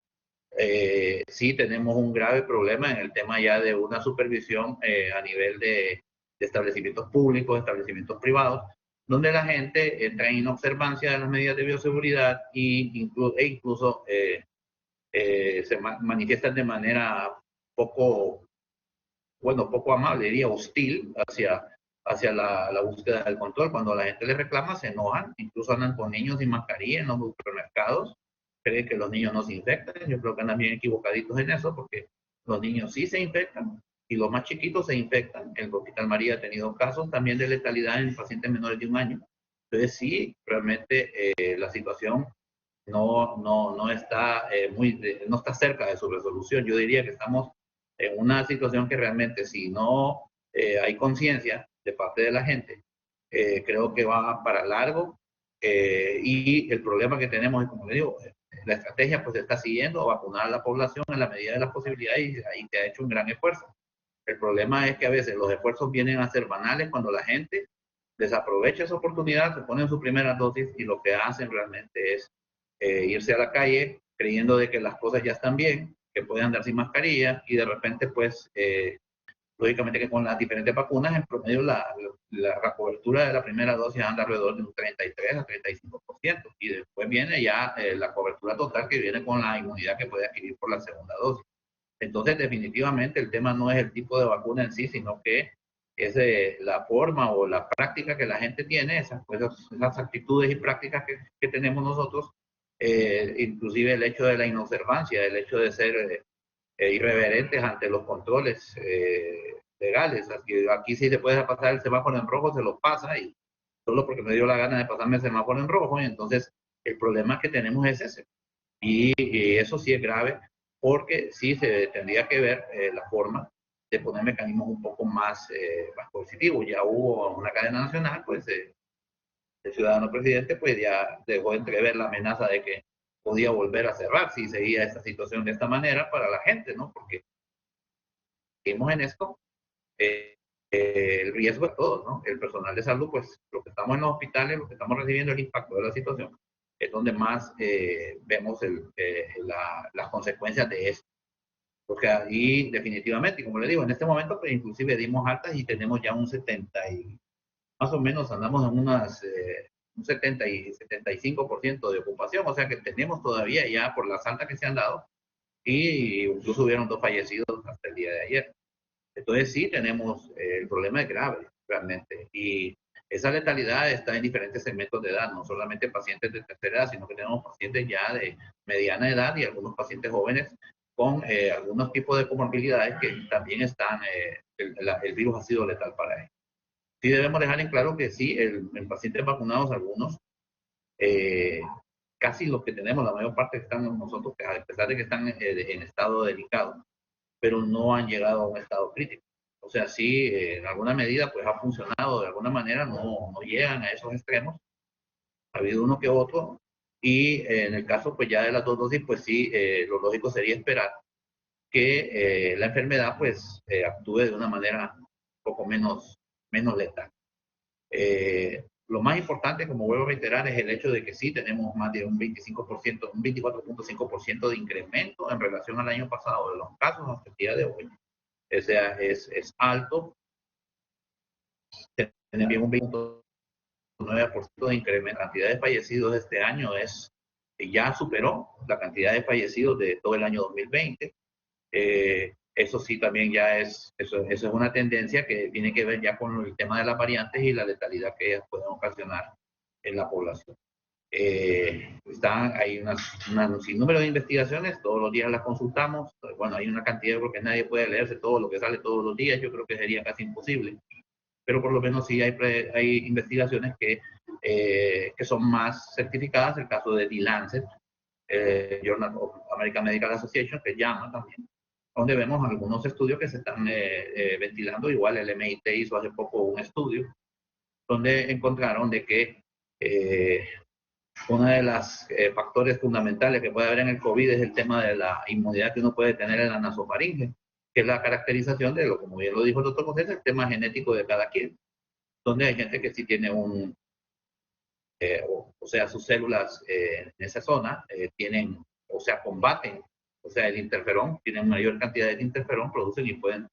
sí tenemos un grave problema en el tema ya de una supervisión a nivel de establecimientos públicos, establecimientos privados, donde la gente entra en inobservancia de las medidas de bioseguridad e incluso se manifiestan de manera poco amable, diría hostil hacia la búsqueda del control. Cuando la gente les reclama, se enojan, incluso andan con niños sin mascarilla en los supermercados, creen que los niños no se infectan. Yo creo que andan bien equivocaditos en eso, porque los niños sí se infectan, y los más chiquitos se infectan. El Hospital María ha tenido casos también de letalidad en pacientes menores de 1 año. Entonces sí, realmente la situación no está no está cerca de su resolución. Yo diría que estamos en una situación que realmente, si no hay conciencia de parte de la gente, creo que va para largo. Y el problema que tenemos es, como le digo, la estrategia pues se está siguiendo, vacunar a la población en la medida de las posibilidades, y ahí se ha hecho un gran esfuerzo. El problema es que a veces los esfuerzos vienen a ser banales cuando la gente desaprovecha esa oportunidad, se ponen su primera dosis y lo que hacen realmente es irse a la calle creyendo de que las cosas ya están bien, que pueden andar sin mascarilla, y de repente pues lógicamente que con las diferentes vacunas en promedio la cobertura de la primera dosis anda alrededor de un 33 a 35%, y después viene ya la cobertura total, que viene con la inmunidad que puede adquirir por la segunda dosis. Entonces definitivamente el tema no es el tipo de vacuna en sí, sino que es la forma o la práctica que la gente tiene, esas actitudes y prácticas que tenemos nosotros, inclusive el hecho de la inobservancia, el hecho de ser irreverentes ante los controles legales. Aquí sí se puede pasar el semáforo en rojo, se lo pasa, y solo porque me dio la gana de pasarme el semáforo en rojo. Y entonces el problema que tenemos es ese, y eso sí es grave, porque sí se tendría que ver la forma de poner mecanismos un poco más coercitivos. Ya hubo una cadena nacional, pues el ciudadano presidente pues ya dejó entrever la amenaza de que podía volver a cerrar si seguía esta situación de esta manera para la gente, ¿no? Porque seguimos en esto, el riesgo es todo, ¿no? El personal de salud, pues lo que estamos en los hospitales, lo que estamos recibiendo el impacto de la situación, es donde más vemos las consecuencias de esto. Porque ahí definitivamente, y como le digo, en este momento pues inclusive dimos altas y tenemos ya un 70 y más o menos andamos en un 70 y 75% de ocupación, o sea que tenemos todavía ya por las altas que se han dado, y incluso hubieron 2 fallecidos hasta el día de ayer. Entonces sí tenemos, el problema es grave realmente, y esa letalidad está en diferentes segmentos de edad, no solamente pacientes de tercera edad, sino que tenemos pacientes ya de mediana edad y algunos pacientes jóvenes con algunos tipos de comorbilidades que también están, el virus ha sido letal para ellos. Sí debemos dejar en claro que sí, en pacientes vacunados, algunos, casi los que tenemos, la mayor parte están nosotros, a pesar de que están en estado delicado, pero no han llegado a un estado crítico. O sea, sí, en alguna medida pues ha funcionado, de alguna manera no llegan a esos extremos. Ha habido uno que otro, y en el caso pues ya de las 2 dosis, pues sí, lo lógico sería esperar que la enfermedad pues actúe de una manera un poco menos letal. Lo más importante, como vuelvo a reiterar, es el hecho de que sí tenemos más de un 25%, un 24.5% de incremento en relación al año pasado de los casos hasta el día de hoy. O sea, es alto. Tenemos un 29% de incremento. La cantidad de fallecidos este año ya superó la cantidad de fallecidos de todo el año 2020. Eso sí también ya eso es una tendencia que tiene que ver ya con el tema de las variantes y la letalidad que ellas pueden ocasionar en la población. Hay un sinnúmero de investigaciones, todos los días las consultamos. Bueno, hay una cantidad, porque nadie puede leerse todo lo que sale todos los días, yo creo que sería casi imposible, pero por lo menos sí hay investigaciones que son más certificadas. El caso de The Lancet, Journal of American Medical Association, que llama también, donde vemos algunos estudios que se están ventilando. Igual el MIT hizo hace poco un estudio donde encontraron de que uno de los factores fundamentales que puede haber en el COVID es el tema de la inmunidad que uno puede tener en la nasofaringe, que es la caracterización de como bien lo dijo el doctor José, el tema genético de cada quien, donde hay gente que sí tiene o sea, sus células en esa zona combaten, o sea, el interferón, tienen mayor cantidad de interferón, producen y pueden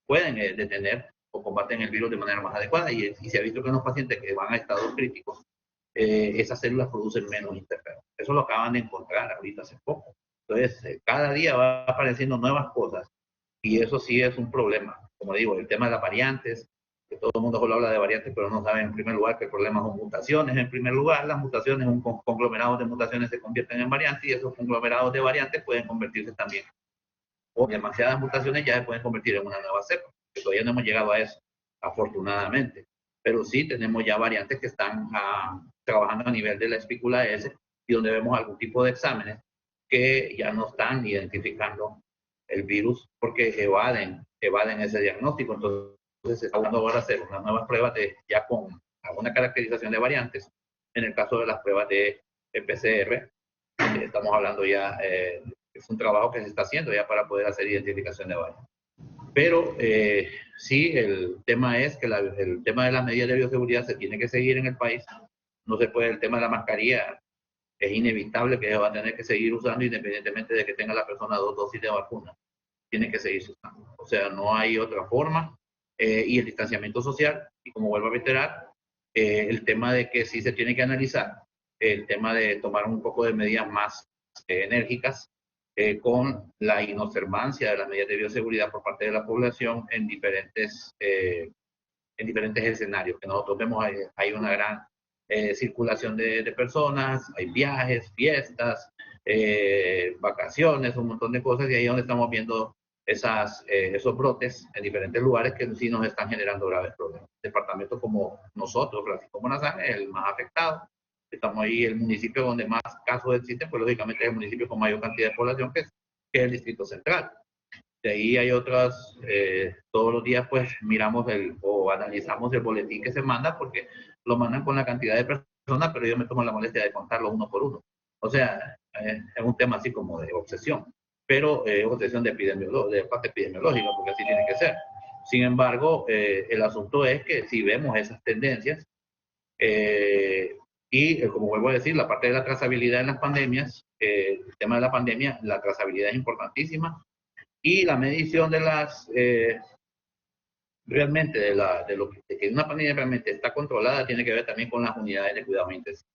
detener o combaten el virus de manera más adecuada, y se ha visto que en los pacientes que van a estados críticos, esas células producen menos interferón. Eso lo acaban de encontrar ahorita hace poco. Entonces, cada día va apareciendo nuevas cosas, y eso sí es un problema. Como digo, el tema de las variantes, que todo el mundo solo habla de variantes, pero no sabe en primer lugar que el problema son mutaciones. En primer lugar, las mutaciones, un conglomerado de mutaciones se convierten en variantes, y esos conglomerados de variantes pueden convertirse también o demasiadas mutaciones ya se pueden convertir en una nueva cepa, que todavía no hemos llegado a eso, afortunadamente. Pero sí tenemos ya variantes que están trabajando a nivel de la espícula S y donde vemos algún tipo de exámenes que ya no están identificando el virus porque evaden ese diagnóstico. Entonces se está hablando ahora de hacer unas nuevas pruebas ya con alguna caracterización de variantes. En el caso de las pruebas de PCR, estamos hablando ya, es un trabajo que se está haciendo ya para poder hacer identificación de variantes. Pero sí, el tema es que el tema de las medidas de bioseguridad se tiene que seguir en el país. No se puede, el tema de la mascarilla es inevitable que se va a tener que seguir usando independientemente de que tenga la persona 2 dosis de vacuna. Tiene que seguirse usando. O sea, no hay otra forma. Y el distanciamiento social, y como vuelvo a reiterar, el tema de que sí se tiene que analizar, el tema de tomar un poco de medidas más enérgicas con la inobservancia de las medidas de bioseguridad por parte de la población en diferentes escenarios. Que nosotros vemos hay una gran circulación de personas, hay viajes, fiestas, vacaciones, un montón de cosas, y ahí es donde estamos viendo esos brotes en diferentes lugares que sí nos están generando graves problemas. Departamentos como nosotros, Francisco Morazán, es el más afectado. Estamos ahí, el municipio donde más casos existen, pues lógicamente es el municipio con mayor cantidad de población, que es el Distrito Central. De ahí hay otras, todos los días pues miramos o analizamos el boletín que se manda, porque lo mandan con la cantidad de personas, pero yo me tomo la molestia de contarlo uno por uno. O sea, es un tema así como de obsesión, pero obsesión de parte epidemiológica, porque así tiene que ser. Sin embargo, el asunto es que si vemos esas tendencias, y como vuelvo a decir, la parte de la trazabilidad en las pandemias, el tema de la pandemia, la trazabilidad es importantísima, y la medición de realmente de que una pandemia realmente está controlada tiene que ver también con las unidades de cuidado intensivo.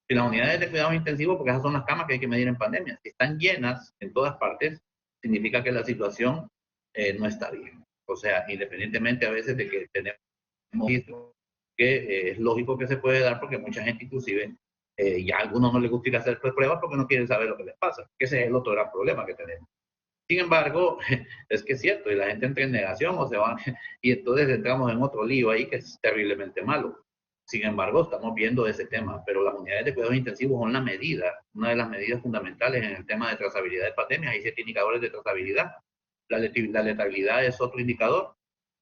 Si las unidades de cuidado intensivo, porque esas son las camas que hay que medir en pandemia, si están llenas en todas partes, significa que la situación no está bien. O sea, independientemente a veces de que tenemos visto que es lógico que se puede dar, porque mucha gente inclusive ya a algunos no les gusta ir a hacer pruebas porque no quieren saber lo que les pasa, que ese es el otro gran problema que tenemos. Sin embargo, es que es cierto, y la gente entra en negación o se van, y entonces entramos en otro lío ahí que es terriblemente malo. Sin embargo, estamos viendo ese tema, pero las unidades de cuidados intensivos son una de las medidas fundamentales en el tema de trazabilidad de pandemias. Hay 7 indicadores de trazabilidad. La letalidad es otro indicador,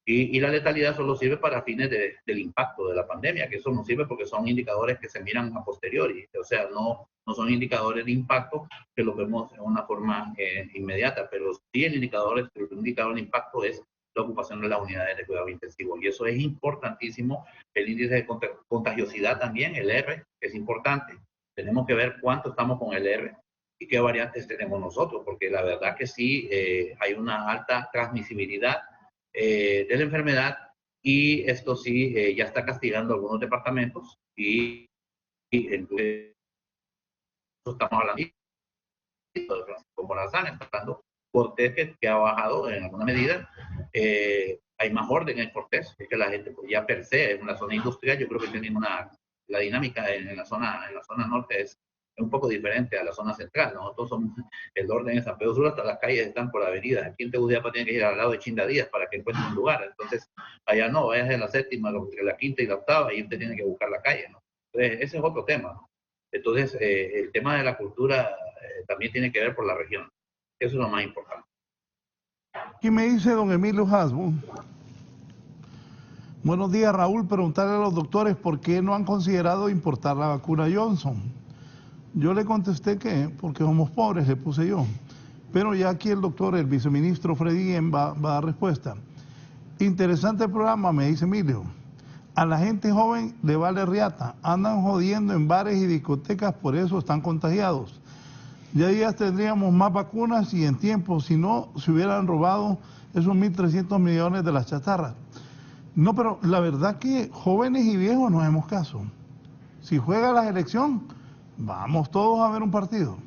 y la letalidad solo sirve para fines del impacto de la pandemia, que eso no sirve porque son indicadores que se miran a posteriori, o sea, no son indicadores de impacto que lo vemos en una forma inmediata, pero sí el indicador de impacto es la ocupación de las unidades de cuidado intensivo, y eso es importantísimo. El índice de contagiosidad también, el R, es importante. Tenemos que ver cuánto estamos con el R y qué variantes tenemos nosotros, porque la verdad que sí hay una alta transmisibilidad de la enfermedad, y esto sí ya está castigando algunos departamentos, y estamos hablando de Francisco Morazán, está hablando Cortés, que ha bajado en alguna medida. Hay más orden en Cortés, es que la gente pues, ya per se en una zona industrial, yo creo que tienen la dinámica en la zona norte es un poco diferente a la zona central. Nosotros somos el orden en San Pedro Sula, hasta las calles están por avenidas. Aquí en Tegucigalpa tienen que ir al lado de Chindadías para que encuentre un lugar. Entonces, allá no, vayas en la séptima, entre la quinta y la octava, y usted tiene que buscar la calle, ¿no? Entonces, ese es otro tema, ¿no? Entonces, el tema de la cultura también tiene que ver por la región. Eso es lo más importante. Aquí me dice don Emilio Hasbun. Buenos días, Raúl. Preguntarle a los doctores por qué no han considerado importar la vacuna Johnson. Yo le contesté que porque somos pobres, le puse yo. Pero ya aquí el doctor, el viceministro Freddy Guillén va a dar respuesta. Interesante el programa, me dice Emilio. A la gente joven le vale riata. Andan jodiendo en bares y discotecas, por eso están contagiados. Ya tendríamos más vacunas y en tiempo, si no, se hubieran robado esos 1.300 millones de las chatarras. No, pero la verdad que jóvenes y viejos no hacemos caso. Si juega la elección, vamos todos a ver un partido.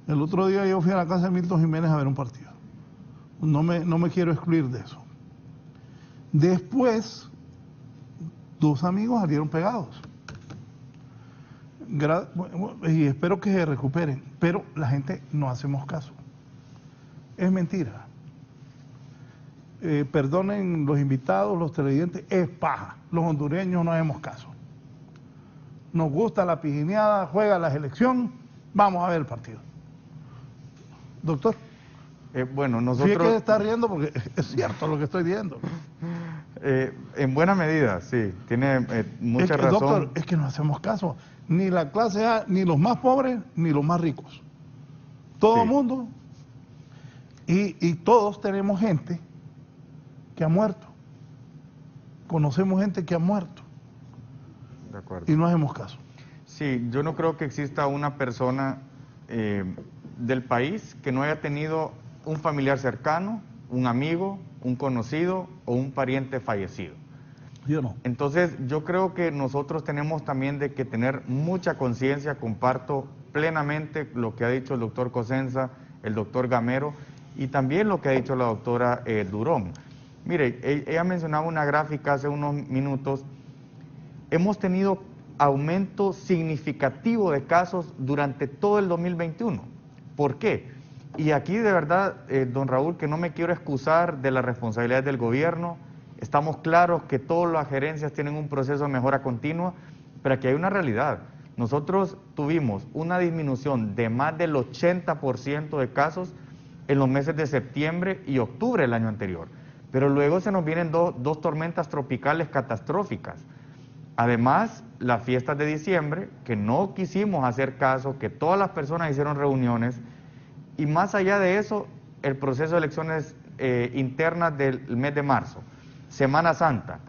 El otro día yo fui a la casa de Milton Jiménez a ver un partido. No me quiero excluir de eso. Después, 2 amigos salieron pegados. Y espero que se recuperen, pero la gente no hacemos caso. es mentira. Perdonen los invitados, los televidentes, es paja. Los hondureños no hacemos caso. Nos gusta la pijineada, juega la selección, vamos a ver el partido. Doctor. Bueno, nosotros... Fíjate que se está riendo porque es cierto lo que estoy diciendo. En buena medida, sí, tiene mucha razón. Doctor, es que no hacemos caso. Ni la clase A, ni los más pobres, ni los más ricos. Todo el mundo. Y todos tenemos gente que ha muerto. Conocemos gente que ha muerto. De acuerdo. Y no hacemos caso. Sí, yo no creo que exista una persona del país que no haya tenido un familiar cercano, un amigo, un conocido o un pariente fallecido. Yo no. Entonces, yo creo que nosotros tenemos también de que tener mucha conciencia. Comparto plenamente lo que ha dicho el doctor Cosenza, el doctor Gamero y también lo que ha dicho la doctora Durón. Mire, ella mencionaba una gráfica hace unos minutos. Hemos tenido aumento significativo de casos durante todo el 2021. ¿Por qué? Y aquí de verdad, don Raúl, que no me quiero excusar de la responsabilidad del gobierno. Estamos claros que todas las gerencias tienen un proceso de mejora continua, pero aquí hay una realidad. Nosotros tuvimos una disminución de más del 80% de casos en los meses de septiembre y octubre del año anterior. Pero luego se nos vienen dos tormentas tropicales catastróficas. Además, las fiestas de diciembre, que no quisimos hacer caso, que todas las personas hicieron reuniones, y más allá de eso, el proceso de elecciones internas del mes de marzo, Semana Santa.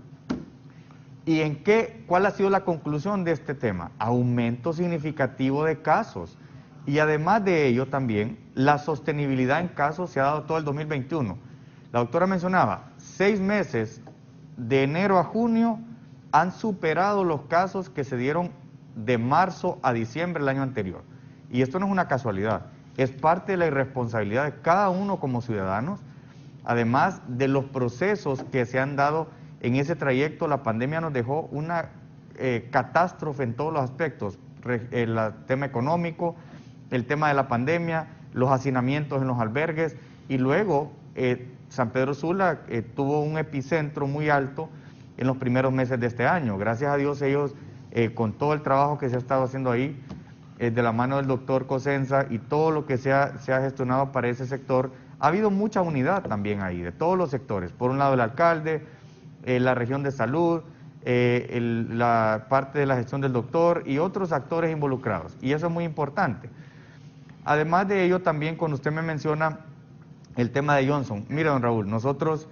¿Y cuál ha sido la conclusión de este tema? Aumento significativo de casos. Y además de ello también, la sostenibilidad en casos se ha dado todo el 2021. La doctora mencionaba, 6 meses de enero a junio han superado los casos que se dieron de marzo a diciembre del año anterior. Y esto no es una casualidad, es parte de la irresponsabilidad de cada uno como ciudadanos, además de los procesos que se han dado en ese trayecto. La pandemia nos dejó una catástrofe en todos los aspectos, el tema económico, el tema de la pandemia, los hacinamientos en los albergues, y luego San Pedro Sula tuvo un epicentro muy alto en los primeros meses de este año. Gracias a Dios ellos, con todo el trabajo que se ha estado haciendo ahí, de la mano del doctor Cosenza y todo lo que se ha gestionado para ese sector, ha habido mucha unidad también ahí, de todos los sectores. Por un lado el alcalde, la región de salud, la parte de la gestión del doctor y otros actores involucrados. Y eso es muy importante. Además de ello, también cuando usted me menciona el tema de Johnson, mire don Raúl, nosotros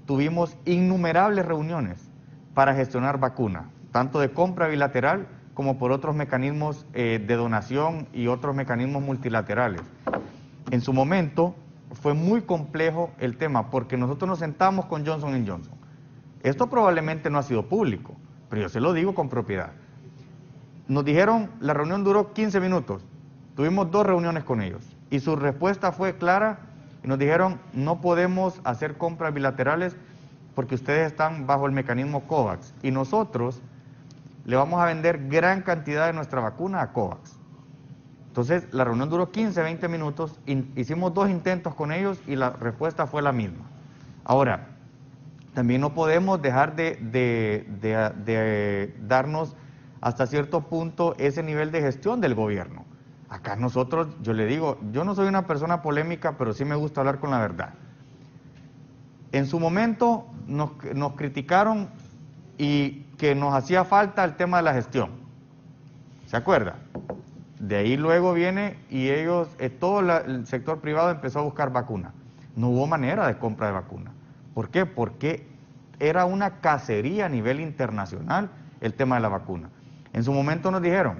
tuvimos innumerables reuniones para gestionar vacunas, tanto de compra bilateral como por otros mecanismos de donación y otros mecanismos multilaterales. En su momento fue muy complejo el tema porque nosotros nos sentamos con Johnson & Johnson. Esto probablemente no ha sido público, pero yo se lo digo con propiedad. Nos dijeron, la reunión duró 15 minutos, tuvimos 2 reuniones con ellos y su respuesta fue clara y nos dijeron, no podemos hacer compras bilaterales porque ustedes están bajo el mecanismo COVAX y nosotros le vamos a vender gran cantidad de nuestra vacuna a COVAX. Entonces, la reunión duró 15, 20 minutos, hicimos 2 intentos con ellos y la respuesta fue la misma. Ahora, también no podemos dejar de darnos hasta cierto punto ese nivel de gestión del gobierno. Acá nosotros, yo le digo, yo no soy una persona polémica, pero sí me gusta hablar con la verdad. En su momento nos criticaron y que nos hacía falta el tema de la gestión. ¿Se acuerda? De ahí luego viene y ellos, todo el sector privado empezó a buscar vacunas. No hubo manera de compra de vacunas. ¿Por qué? Porque era una cacería a nivel internacional el tema de la vacuna. En su momento nos dijeron,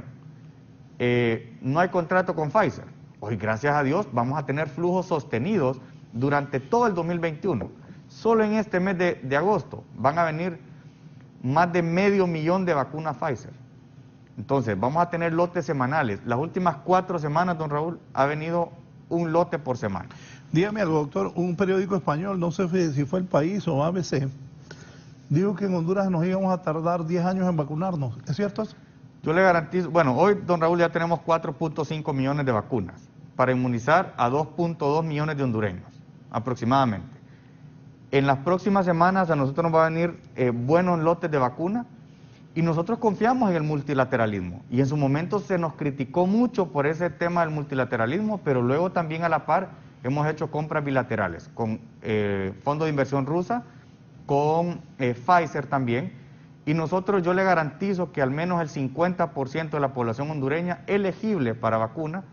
no hay contrato con Pfizer. Hoy, gracias a Dios, vamos a tener flujos sostenidos durante todo el 2021. Solo en este mes de agosto van a venir más de 500,000 de vacunas Pfizer. Entonces, vamos a tener lotes semanales. Las últimas 4 semanas, don Raúl, ha venido un lote por semana. Dígame algo, doctor, un periódico español, no sé si fue El País o ABC, dijo que en Honduras nos íbamos a tardar 10 años en vacunarnos. ¿Es cierto eso? Yo le garantizo, bueno, hoy, don Raúl, ya tenemos 4.5 millones de vacunas para inmunizar a 2.2 millones de hondureños. aproximadamente. En las próximas semanas a nosotros nos va a venir buenos lotes de vacuna y nosotros confiamos en el multilateralismo. Y en su momento se nos criticó mucho por ese tema del multilateralismo, pero luego también a la par hemos hecho compras bilaterales con Fondo de Inversión Rusa, con Pfizer también. Y nosotros, yo le garantizo que al menos el 50% de la población hondureña elegible para vacuna,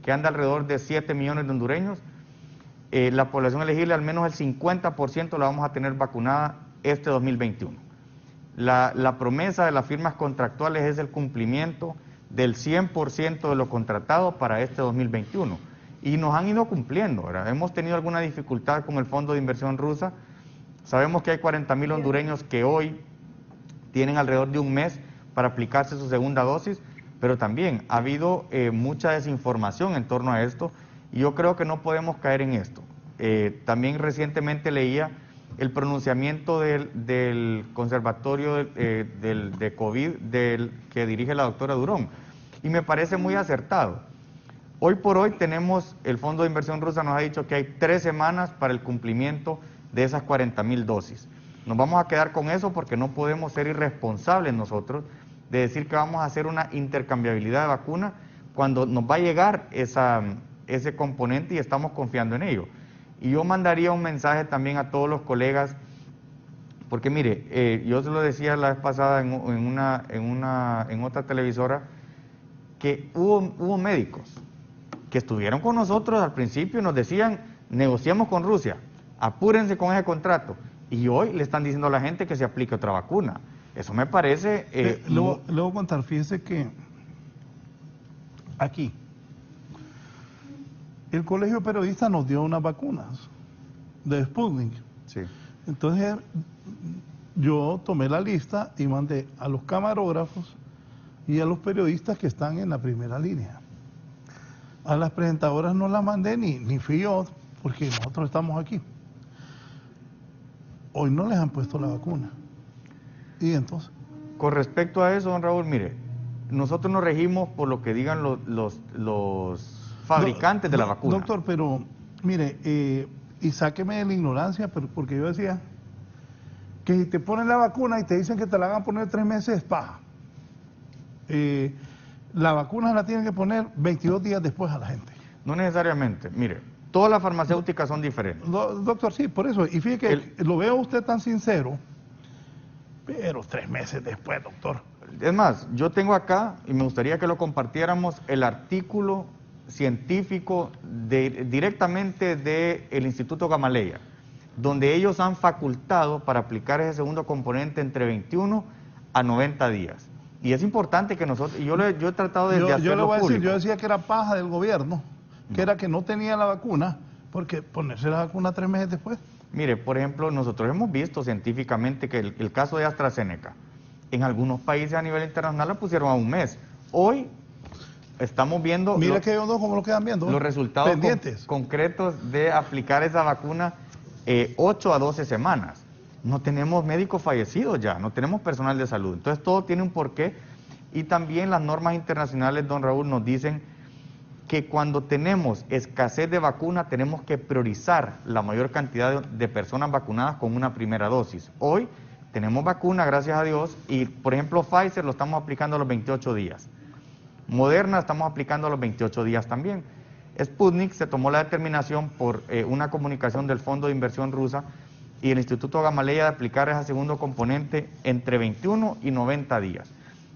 que anda alrededor de 7 millones de hondureños, la población elegible al menos el 50% la vamos a tener vacunada este 2021. La promesa de las firmas contractuales es el cumplimiento del 100% de lo contratado para este 2021. Y nos han ido cumpliendo, ¿verdad? Hemos tenido alguna dificultad con el Fondo de Inversión Rusa. Sabemos que hay 40,000 hondureños que hoy tienen alrededor de un mes para aplicarse su segunda dosis, pero también ha habido mucha desinformación en torno a esto y yo creo que no podemos caer en esto. También recientemente leía el pronunciamiento del conservatorio de COVID que dirige la doctora Durón y me parece muy acertado. Hoy por hoy tenemos, el Fondo de Inversión Rusa nos ha dicho que hay 3 semanas para el cumplimiento de esas 40,000 dosis. Nos vamos a quedar con eso porque no podemos ser irresponsables nosotros de decir que vamos a hacer una intercambiabilidad de vacuna cuando nos va a llegar ese componente y estamos confiando en ello. Y yo mandaría un mensaje también a todos los colegas, porque mire, yo se lo decía la vez pasada en otra televisora, que hubo médicos que estuvieron con nosotros al principio y nos decían, negociamos con Rusia, apúrense con ese contrato. Y hoy le están diciendo a la gente que se aplique otra vacuna. Eso me parece... le voy a contar, fíjese que aquí el Colegio de Periodistas nos dio unas vacunas de Sputnik. Sí. Entonces yo tomé la lista y mandé a los camarógrafos y a los periodistas que están en la primera línea. A las presentadoras no las mandé ni fui yo, porque nosotros estamos aquí. Hoy no les han puesto la vacuna. ¿Y entonces? Con respecto a eso, don Raúl, mire, nosotros nos regimos por lo que digan los fabricantes de la vacuna. Doctor, pero mire, y sáqueme de la ignorancia, pero porque yo decía que si te ponen la vacuna y te dicen que te la van a poner 3 meses, es paja. La vacuna la tienen que poner 22 días después a la gente. No necesariamente, mire, todas las farmacéuticas son diferentes. Doctor, sí, por eso. Y fíjese que lo veo usted tan sincero, pero 3 meses después, doctor. Es más, yo tengo acá, y me gustaría que lo compartiéramos, el artículo científico directamente del Instituto Gamaleya, donde ellos han facultado para aplicar ese segundo componente entre 21 a 90 días. Y es importante que nosotros, y yo he tratado de hacerlo yo le voy a decir, público. yo decía que era paja del gobierno, que era que no tenía la vacuna, porque ponerse la vacuna 3 meses después. Mire, por ejemplo, nosotros hemos visto científicamente que el caso de AstraZeneca, en algunos países a nivel internacional la pusieron a 1 mes. Hoy estamos viendo Mira que ellos dos como lo quedan viendo. los resultados concretos de aplicar esa vacuna 8 a 12 semanas. No tenemos médicos fallecidos ya, no tenemos personal de salud. Entonces todo tiene un porqué y también las normas internacionales, don Raúl, nos dicen que cuando tenemos escasez de vacuna tenemos que priorizar la mayor cantidad de personas vacunadas con una primera dosis. Hoy tenemos vacuna, gracias a Dios, y por ejemplo Pfizer lo estamos aplicando a los 28 días. Moderna estamos aplicando a los 28 días también. Sputnik se tomó la determinación por una comunicación del Fondo de Inversión Rusa y el Instituto Gamaleya de aplicar ese segundo componente entre 21 y 90 días.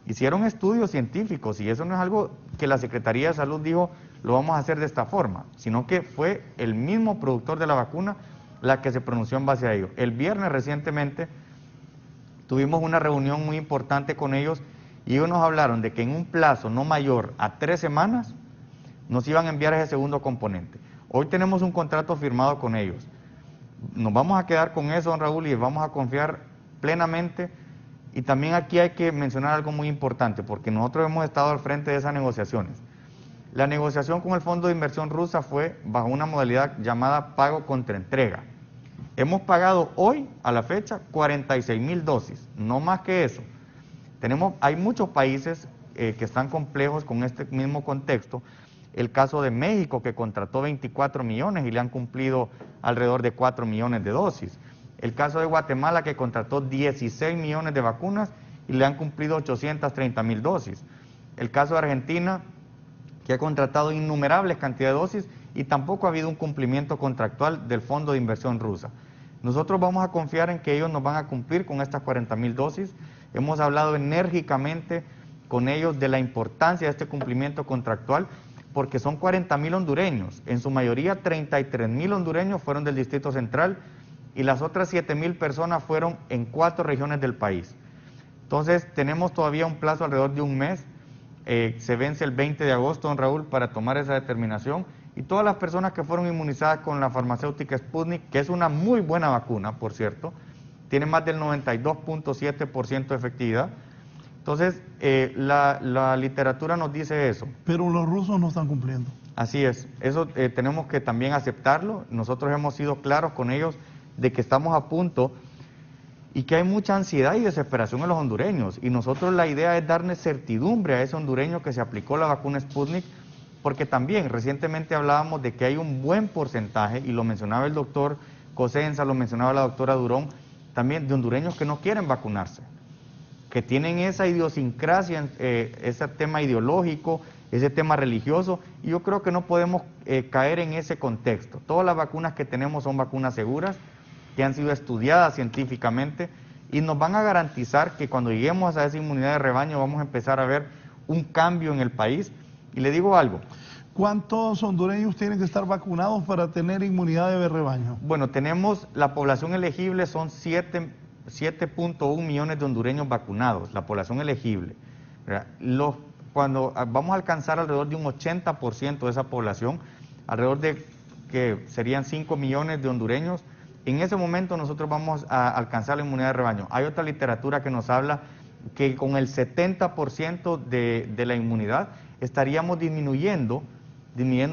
Hicieron estudios científicos y eso no es algo que la Secretaría de Salud dijo, lo vamos a hacer de esta forma, sino que fue el mismo productor de la vacuna la que se pronunció en base a ello. El viernes recientemente tuvimos una reunión muy importante con ellos y ellos nos hablaron de que en un plazo no mayor a 3 semanas nos iban a enviar ese segundo componente. Hoy tenemos un contrato firmado con ellos. Nos vamos a quedar con eso, don Raúl, y vamos a confiar plenamente. Y también aquí hay que mencionar algo muy importante, porque nosotros hemos estado al frente de esas negociaciones. La negociación con el Fondo de Inversión Rusa fue bajo una modalidad llamada pago contra entrega. Hemos pagado hoy, a la fecha, 46,000 dosis, no más que eso. Hay muchos países que están complejos con este mismo contexto, El caso de México, que contrató 24 millones y le han cumplido alrededor de 4 millones de dosis. El caso de Guatemala, que contrató 16 millones de vacunas y le han cumplido 830,000 dosis. El caso de Argentina, que ha contratado innumerables cantidades de dosis y tampoco ha habido un cumplimiento contractual del Fondo de Inversión rusa. Nosotros vamos a confiar en que ellos nos van a cumplir con estas 40,000 dosis. Hemos hablado enérgicamente con ellos de la importancia de este cumplimiento contractual, porque son 40,000 hondureños, en su mayoría 33,000 hondureños fueron del Distrito Central y las otras 7,000 personas fueron en 4 regiones del país. Entonces tenemos todavía un plazo alrededor de un mes, se vence el 20 de agosto, don Raúl, para tomar esa determinación, y todas las personas que fueron inmunizadas con la farmacéutica Sputnik, que es una muy buena vacuna, por cierto, tiene más del 92.7% de efectividad. Entonces, la literatura nos dice eso. Pero los rusos no están cumpliendo. Así es, eso tenemos que también aceptarlo. Nosotros hemos sido claros con ellos de que estamos a punto y que hay mucha ansiedad y desesperación en los hondureños. Y nosotros la idea es darle certidumbre a ese hondureño que se aplicó la vacuna Sputnik, porque también recientemente hablábamos de que hay un buen porcentaje, y lo mencionaba el doctor Cosenza, lo mencionaba la doctora Durón, también de hondureños que no quieren vacunarse, que tienen esa idiosincrasia, ese tema ideológico, ese tema religioso, y yo creo que no podemos caer en ese contexto. Todas las vacunas que tenemos son vacunas seguras, que han sido estudiadas científicamente, y nos van a garantizar que cuando lleguemos a esa inmunidad de rebaño vamos a empezar a ver un cambio en el país. Y le digo algo. ¿Cuántos hondureños tienen que estar vacunados para tener inmunidad de rebaño? Bueno, tenemos, la población elegible son 7.1 millones de hondureños vacunados, la población elegible. Cuando vamos a alcanzar alrededor de un 80% de esa población, alrededor de que serían 5 millones de hondureños, en ese momento nosotros vamos a alcanzar la inmunidad de rebaño. Hay otra literatura que nos habla que con el 70% de la inmunidad estaríamos disminuyendo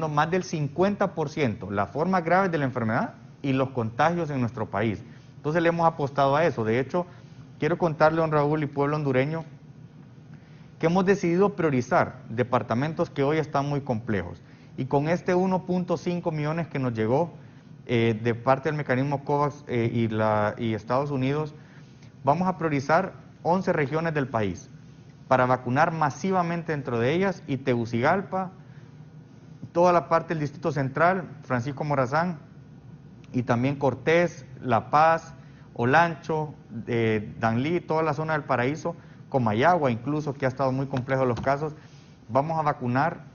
más del 50% las formas graves de la enfermedad y los contagios en nuestro país. Entonces le hemos apostado a eso. De hecho, quiero contarle a don Raúl y pueblo hondureño que hemos decidido priorizar departamentos que hoy están muy complejos. Y con este 1.5 millones que nos llegó de parte del mecanismo COVAX y Estados Unidos, vamos a priorizar 11 regiones del país para vacunar masivamente dentro de ellas, y Tegucigalpa, toda la parte del Distrito Central, Francisco Morazán, y también Cortés, La Paz, Olancho, Danlí, toda la zona del Paraíso, Comayagua incluso, que ha estado muy complejo los casos. Vamos a vacunar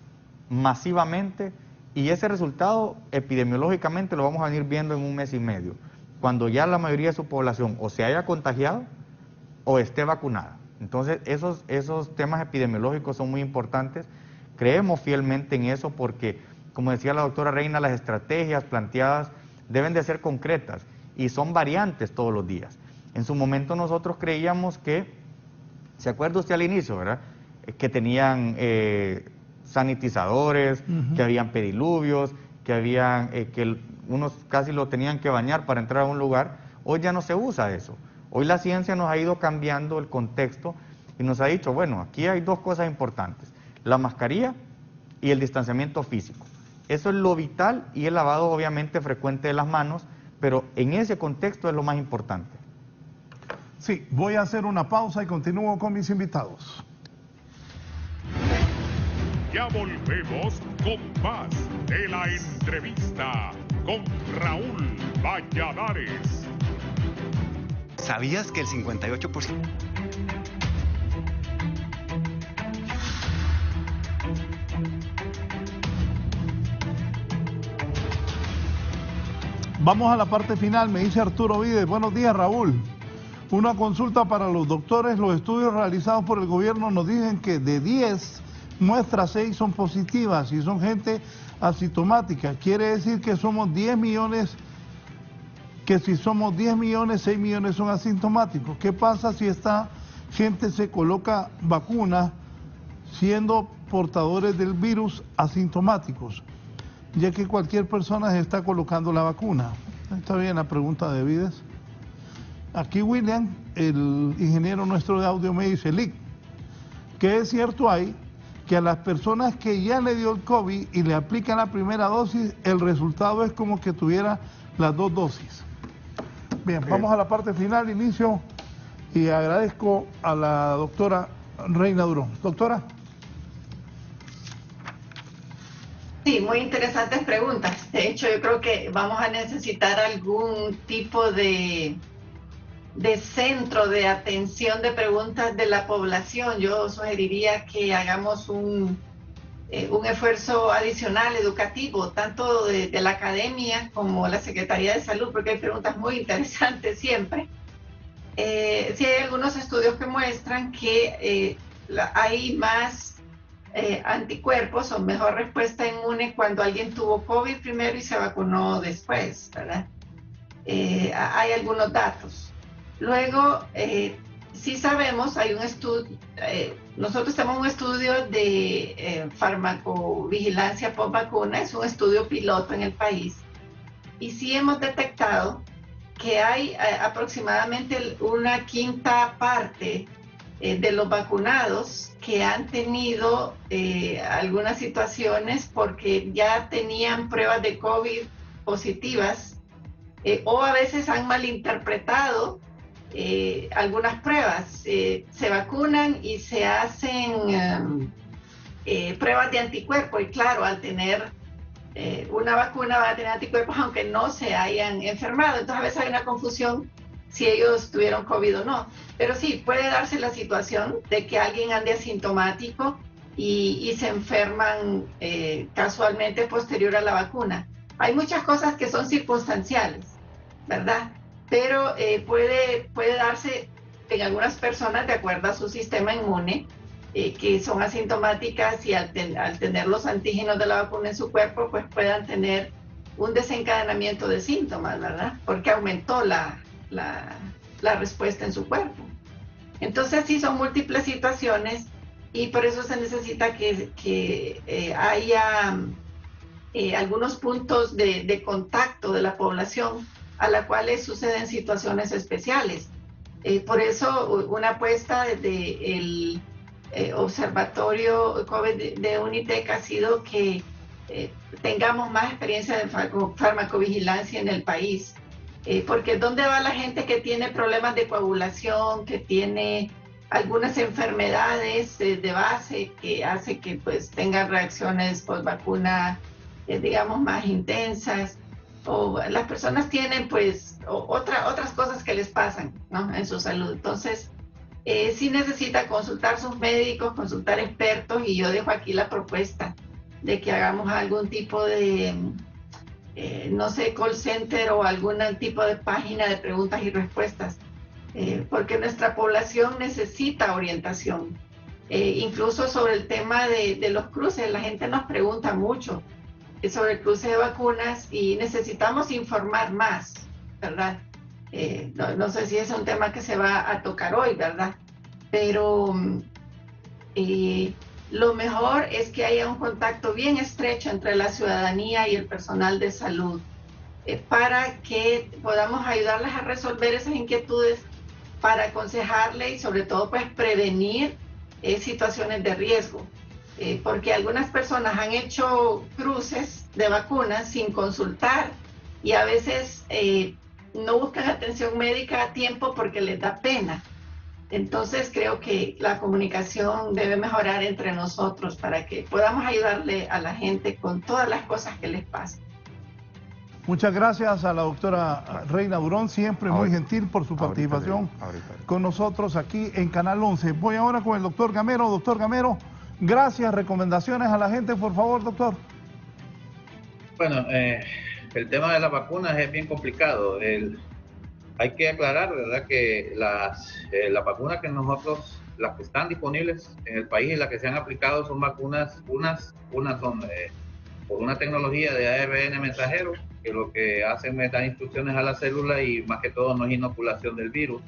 masivamente, y ese resultado epidemiológicamente lo vamos a venir viendo en un mes y medio, cuando ya la mayoría de su población o se haya contagiado o esté vacunada. Entonces esos temas epidemiológicos son muy importantes. Creemos fielmente en eso porque, como decía la doctora Reina, las estrategias planteadas deben de ser concretas y son variantes todos los días. En su momento nosotros creíamos que, ¿se acuerda usted al inicio, verdad? Que tenían sanitizadores, que habían pediluvios, que habían que unos casi lo tenían que bañar para entrar a un lugar. Hoy ya no se usa eso. Hoy la ciencia nos ha ido cambiando el contexto y nos ha dicho, bueno, aquí hay dos cosas importantes: la mascarilla y el distanciamiento físico. Eso es lo vital, y el lavado obviamente frecuente de las manos, pero en ese contexto es lo más importante. Sí, voy a hacer una pausa y continúo con mis invitados. Ya volvemos con más de la entrevista con Raúl Valladares. ¿Sabías que el 58%... Vamos a la parte final, me dice Arturo Vides. Buenos días, Raúl. Una consulta para los doctores. Los estudios realizados por el gobierno nos dicen que de 10 muestras, 6 son positivas y son gente asintomática. Quiere decir que somos 10 millones, que si somos 10 millones, 6 millones son asintomáticos. ¿Qué pasa si esta gente se coloca vacuna siendo portadores del virus asintomáticos? Ya que cualquier persona se está colocando la vacuna. Está bien la pregunta de Vides. Aquí William, el ingeniero nuestro de audio, me dice, Lick, ¿qué es cierto hay que a las personas que ya le dio el COVID y le aplican la primera dosis, el resultado es como que tuviera las 2 dosis. Bien, vamos a la parte final, inicio, y agradezco a la doctora Reina Durón. Doctora. Sí, muy interesantes preguntas. De hecho, yo creo que vamos a necesitar algún tipo de centro de atención de preguntas de la población. Yo sugeriría que hagamos un esfuerzo adicional educativo, tanto de la academia como la Secretaría de Salud, porque hay preguntas muy interesantes siempre. Sí hay algunos estudios que muestran que hay más anticuerpos o mejor respuesta inmune cuando alguien tuvo COVID primero y se vacunó después, ¿verdad? Hay algunos datos. Luego, sí sabemos, hay un estudio, nosotros tenemos un estudio de farmacovigilancia post vacuna, es un estudio piloto en el país, y sí hemos detectado que hay aproximadamente una quinta parte de los vacunados que han tenido algunas situaciones porque ya tenían pruebas de COVID positivas o a veces han malinterpretado algunas pruebas. Se vacunan y se hacen pruebas de anticuerpos y claro, al tener una vacuna van a tener anticuerpos aunque no se hayan enfermado. Entonces a veces hay una confusión si ellos tuvieron COVID o no. Pero sí, puede darse la situación de que alguien ande asintomático y se enferman casualmente posterior a la vacuna. Hay muchas cosas que son circunstanciales, ¿verdad? Pero puede darse en algunas personas de acuerdo a su sistema inmune, que son asintomáticas y al tener los antígenos de la vacuna en su cuerpo, pues puedan tener un desencadenamiento de síntomas, ¿verdad? Porque aumentó la respuesta en su cuerpo. Entonces sí son múltiples situaciones y por eso se necesita que haya algunos puntos de contacto de la población a la cual suceden situaciones especiales. Por eso una apuesta desde el observatorio COVID de Unitec ha sido que tengamos más experiencia de farmacovigilancia en el país. Porque ¿dónde va la gente que tiene problemas de coagulación, que tiene algunas enfermedades de base que hace que pues tengan reacciones post vacuna, digamos, más intensas? O las personas tienen pues otras cosas que les pasan, ¿no?, en su salud. Entonces, sí necesita consultar sus médicos, consultar expertos, y yo dejo aquí la propuesta de que hagamos algún tipo de no sé, call center o algún tipo de página de preguntas y respuestas, porque nuestra población necesita orientación, incluso sobre el tema de los cruces. La gente nos pregunta mucho sobre el cruce de vacunas y necesitamos informar más, ¿verdad? No sé si es un tema que se va a tocar hoy, ¿verdad? Pero lo mejor es que haya un contacto bien estrecho entre la ciudadanía y el personal de salud para que podamos ayudarles a resolver esas inquietudes, para aconsejarles y sobre todo pues prevenir situaciones de riesgo. Porque algunas personas han hecho cruces de vacunas sin consultar y a veces no buscan atención médica a tiempo porque les da pena. Entonces creo que la comunicación debe mejorar entre nosotros para que podamos ayudarle a la gente con todas las cosas que les pasan. Muchas gracias a la doctora Reina Durón, siempre muy gentil por su participación con nosotros aquí en Canal 11. Voy ahora con el doctor Gamero. Doctor Gamero, gracias. Recomendaciones a la gente, por favor, doctor. Bueno, el tema de las vacunas es bien complicado. Hay que aclarar, ¿verdad?, que las vacunas que nosotros, las que están disponibles en el país y las que se han aplicado son vacunas, unas son por una tecnología de ARN mensajero, que lo que hacen es dar instrucciones a la célula y más que todo no es inoculación del virus.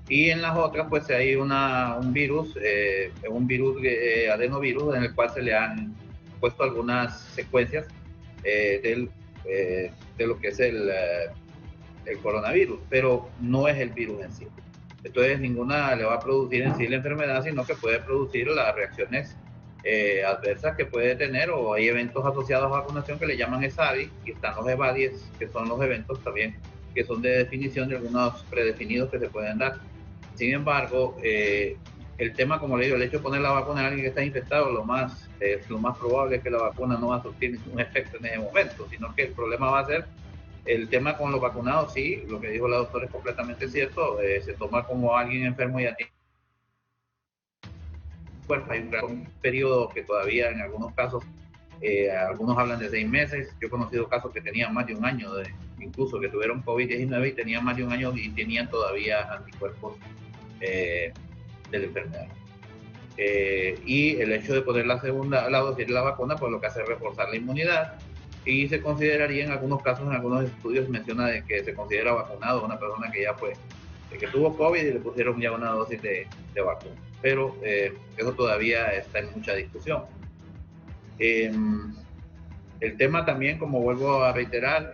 Y en las otras pues hay un virus adenovirus, en el cual se le han puesto algunas secuencias de lo que es el coronavirus, pero no es el virus en sí. Entonces ninguna le va a producir en sí la enfermedad, sino que puede producir las reacciones adversas que puede tener, o hay eventos asociados a vacunación que le llaman ESAVI, y están los EVADIES, que son los eventos también que son de definición de algunos predefinidos que se pueden dar. Sin embargo, el tema, como le digo, el hecho de poner la vacuna a alguien que está infectado, lo más probable es que la vacuna no va a surtir ningún efecto en ese momento, sino que el problema va a ser el tema con los vacunados. Sí, lo que dijo la doctora es completamente cierto, se toma como alguien enfermo y a ti. Bueno, hay un gran periodo que todavía en algunos casos, algunos hablan de 6 meses, yo he conocido casos que tenían más de un año, incluso que tuvieron COVID-19 y tenían más de un año y tenían todavía anticuerpos de la enfermedad. Y el hecho de poner la dosis de la vacuna, pues lo que hace es reforzar la inmunidad, y se consideraría en algunos casos, en algunos estudios menciona de que se considera vacunado una persona que ya fue, que tuvo COVID y le pusieron ya una dosis de vacuna. Pero eso todavía está en mucha discusión. El tema también, como vuelvo a reiterar,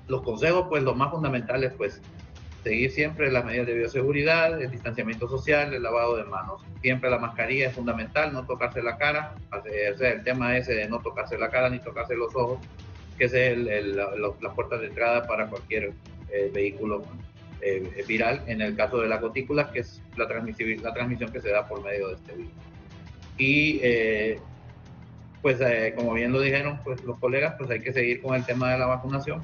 los consejos, pues lo más fundamental es pues seguir siempre las medidas de bioseguridad, el distanciamiento social, el lavado de manos. Siempre la mascarilla es fundamental, no tocarse la cara, o sea, el tema ese de no tocarse la cara ni tocarse los ojos, que es la puerta de entrada para cualquier vehículo viral, en el caso de la gotícula, que es la transmisión que se da por medio de este virus. Y pues como bien lo dijeron pues los colegas, pues hay que seguir con el tema de la vacunación.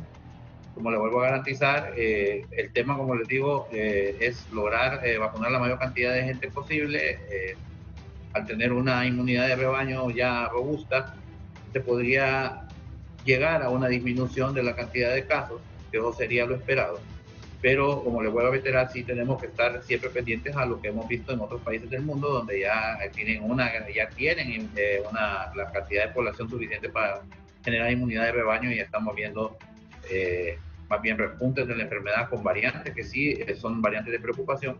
Como le vuelvo a garantizar, el tema, como les digo, es lograr vacunar la mayor cantidad de gente posible. Al tener una inmunidad de rebaño ya robusta, se podría llegar a una disminución de la cantidad de casos, que eso sería lo esperado. Pero, como les vuelvo a reiterar, sí tenemos que estar siempre pendientes a lo que hemos visto en otros países del mundo, donde ya tienen la cantidad de población suficiente para generar inmunidad de rebaño, y ya estamos viendo más bien repuntes de la enfermedad con variantes que sí son variantes de preocupación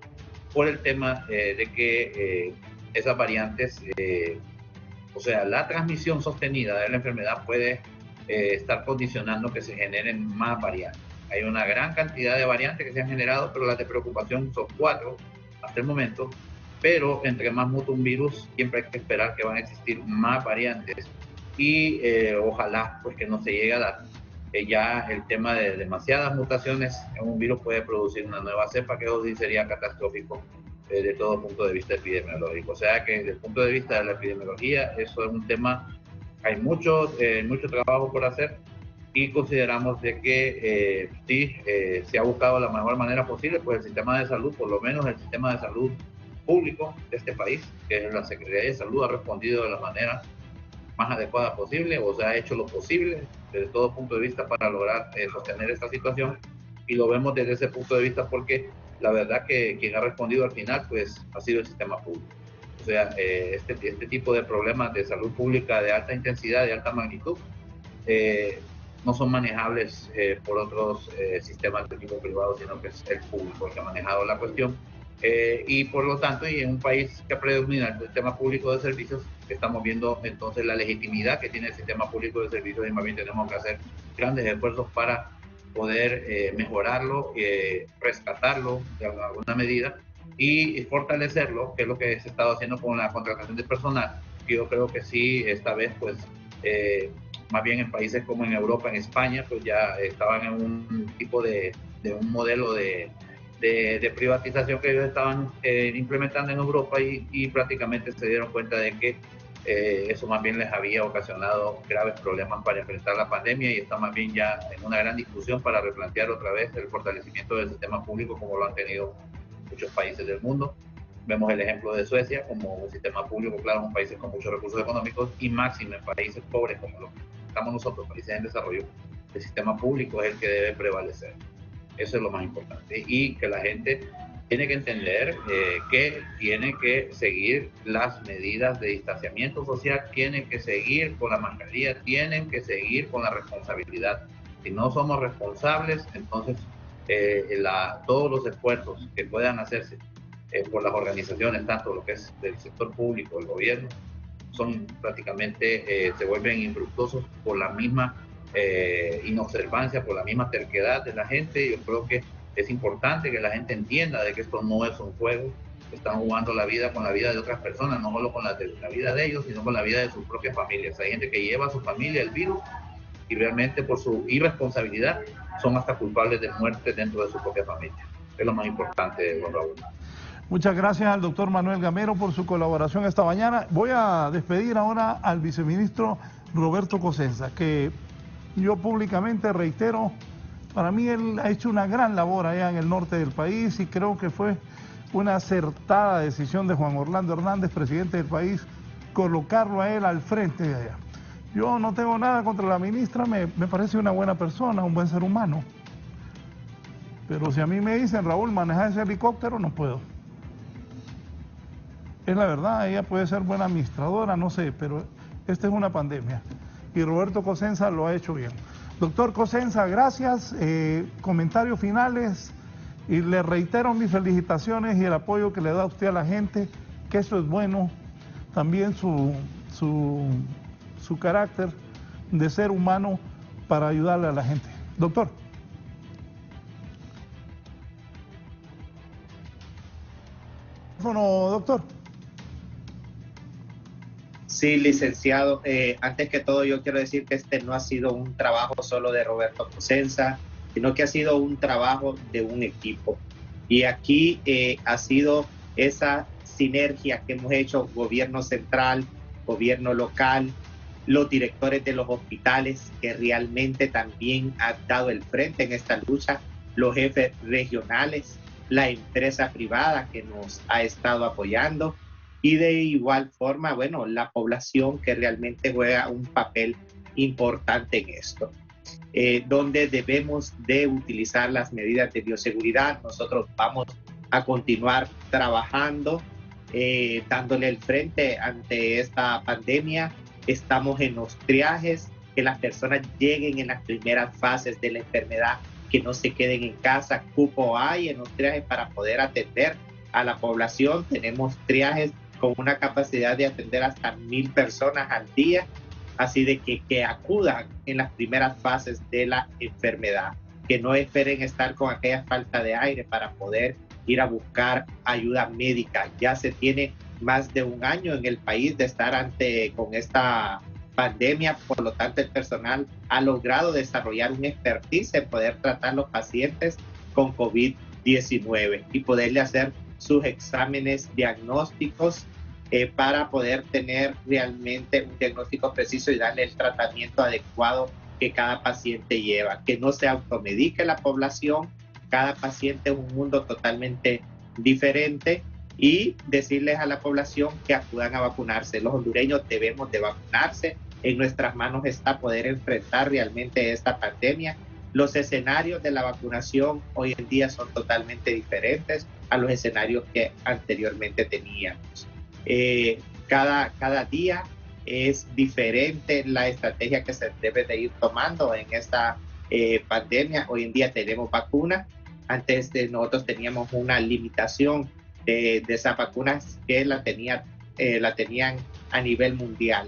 por el tema de que esas variantes, o sea, la transmisión sostenida de la enfermedad puede estar condicionando que se generen más variantes. Hay una gran cantidad de variantes que se han generado, pero las de preocupación son 4 hasta el momento. Pero entre más muta un virus, siempre hay que esperar que van a existir más variantes, y ojalá pues que no se llegue a dar. Ya el tema de demasiadas mutaciones en un virus puede producir una nueva cepa, que eso sí sería catastrófico de todo punto de vista epidemiológico. O sea que desde el punto de vista de la epidemiología, eso es un tema, hay mucho trabajo por hacer, y consideramos de que se ha buscado la mejor manera posible, pues el sistema de salud, por lo menos el sistema de salud público de este país, que es la Secretaría de Salud, ha respondido de la manera más adecuada posible, o sea, ha hecho lo posible desde todo punto de vista para lograr sostener esta situación, y lo vemos desde ese punto de vista porque la verdad que quien ha respondido al final pues ha sido el sistema público. O sea, este tipo de problemas de salud pública de alta intensidad, de alta magnitud, no son manejables por otros sistemas de tipo privado, sino que es el público el que ha manejado la cuestión. Y por lo tanto, y en un país que predomina el sistema público de servicios, estamos viendo entonces la legitimidad que tiene el sistema público de servicios, y más bien tenemos que hacer grandes esfuerzos para poder mejorarlo, rescatarlo de alguna medida y fortalecerlo, que es lo que se ha estado haciendo con la contratación de personal. Yo creo que sí, esta vez pues más bien en países como en Europa, en España, pues ya estaban en un tipo de un modelo de privatización que ellos estaban implementando en Europa, y prácticamente se dieron cuenta de que eso más bien les había ocasionado graves problemas para enfrentar la pandemia, y está más bien ya en una gran discusión para replantear otra vez el fortalecimiento del sistema público como lo han tenido muchos países del mundo. Vemos el ejemplo de Suecia como un sistema público, claro, en países con muchos recursos económicos, y máximo en países pobres como los que estamos nosotros, países en desarrollo, el sistema público es el que debe prevalecer. Eso es lo más importante, y que la gente tiene que entender que tiene que seguir las medidas de distanciamiento social, tienen que seguir con la mascarilla, tienen que seguir con la responsabilidad. Si no somos responsables, entonces todos los esfuerzos que puedan hacerse por las organizaciones, tanto lo que es del sector público, el gobierno, son prácticamente, se vuelven infructuosos por la misma inobservancia, por la misma terquedad de la gente. Yo creo que es importante que la gente entienda de que esto no es un juego, están jugando la vida con la vida de otras personas, no solo con la vida de ellos, sino con la vida de sus propias familias. Hay gente que lleva a su familia el virus y realmente por su irresponsabilidad son hasta culpables de muerte dentro de su propia familia. Es lo más importante, don Raúl. Muchas gracias al doctor Manuel Gamero por su colaboración esta mañana. Voy a despedir ahora al viceministro Roberto Cosenza, que yo públicamente reitero, para mí él ha hecho una gran labor allá en el norte del país y creo que fue una acertada decisión de Juan Orlando Hernández, presidente del país, colocarlo a él al frente de allá. Yo no tengo nada contra la ministra, me parece una buena persona, un buen ser humano. Pero si a mí me dicen, Raúl, manejar ese helicóptero, no puedo. Es la verdad, ella puede ser buena administradora, no sé, pero esta es una pandemia. Y Roberto Cosenza lo ha hecho bien. Doctor Cosenza, gracias. Comentarios finales. Y le reitero mis felicitaciones y el apoyo que le da usted a la gente, que eso es bueno. También su carácter de ser humano para ayudarle a la gente. Doctor. Bueno, doctor. Sí, licenciado. Antes que todo, yo quiero decir que este no ha sido un trabajo solo de Roberto Cosenza, sino que ha sido un trabajo de un equipo. Y aquí ha sido esa sinergia que hemos hecho, gobierno central, gobierno local, los directores de los hospitales que realmente también han dado el frente en esta lucha, los jefes regionales, la empresa privada que nos ha estado apoyando y de igual forma, bueno, la población que realmente juega un papel importante en esto. Donde debemos de utilizar las medidas de bioseguridad. Nosotros vamos a continuar trabajando, dándole el frente ante esta pandemia. Estamos en los triajes, que las personas lleguen en las primeras fases de la enfermedad, que no se queden en casa. Cupo hay en los triajes para poder atender a la población. Tenemos triajes con una capacidad de atender hasta 1,000 personas al día. Así de que acudan en las primeras fases de la enfermedad, que no esperen estar con aquella falta de aire para poder ir a buscar ayuda médica. Ya se tiene más de un año en el país de estar con esta pandemia, por lo tanto el personal ha logrado desarrollar un expertise en poder tratar los pacientes con COVID-19 y poderle hacer sus exámenes diagnósticos para poder tener realmente un diagnóstico preciso y darle el tratamiento adecuado que cada paciente lleva, que no se automedique la población. Cada paciente es un mundo totalmente diferente y decirles a la población que acudan a vacunarse. Los hondureños debemos de vacunarse. En nuestras manos está poder enfrentar realmente esta pandemia. Los escenarios de la vacunación hoy en día son totalmente diferentes a los escenarios que anteriormente teníamos. Cada día es diferente la estrategia que se debe de ir tomando en esta pandemia. Hoy en día tenemos vacunas. Antes nosotros teníamos una limitación de esas vacunas que la tenían a nivel mundial.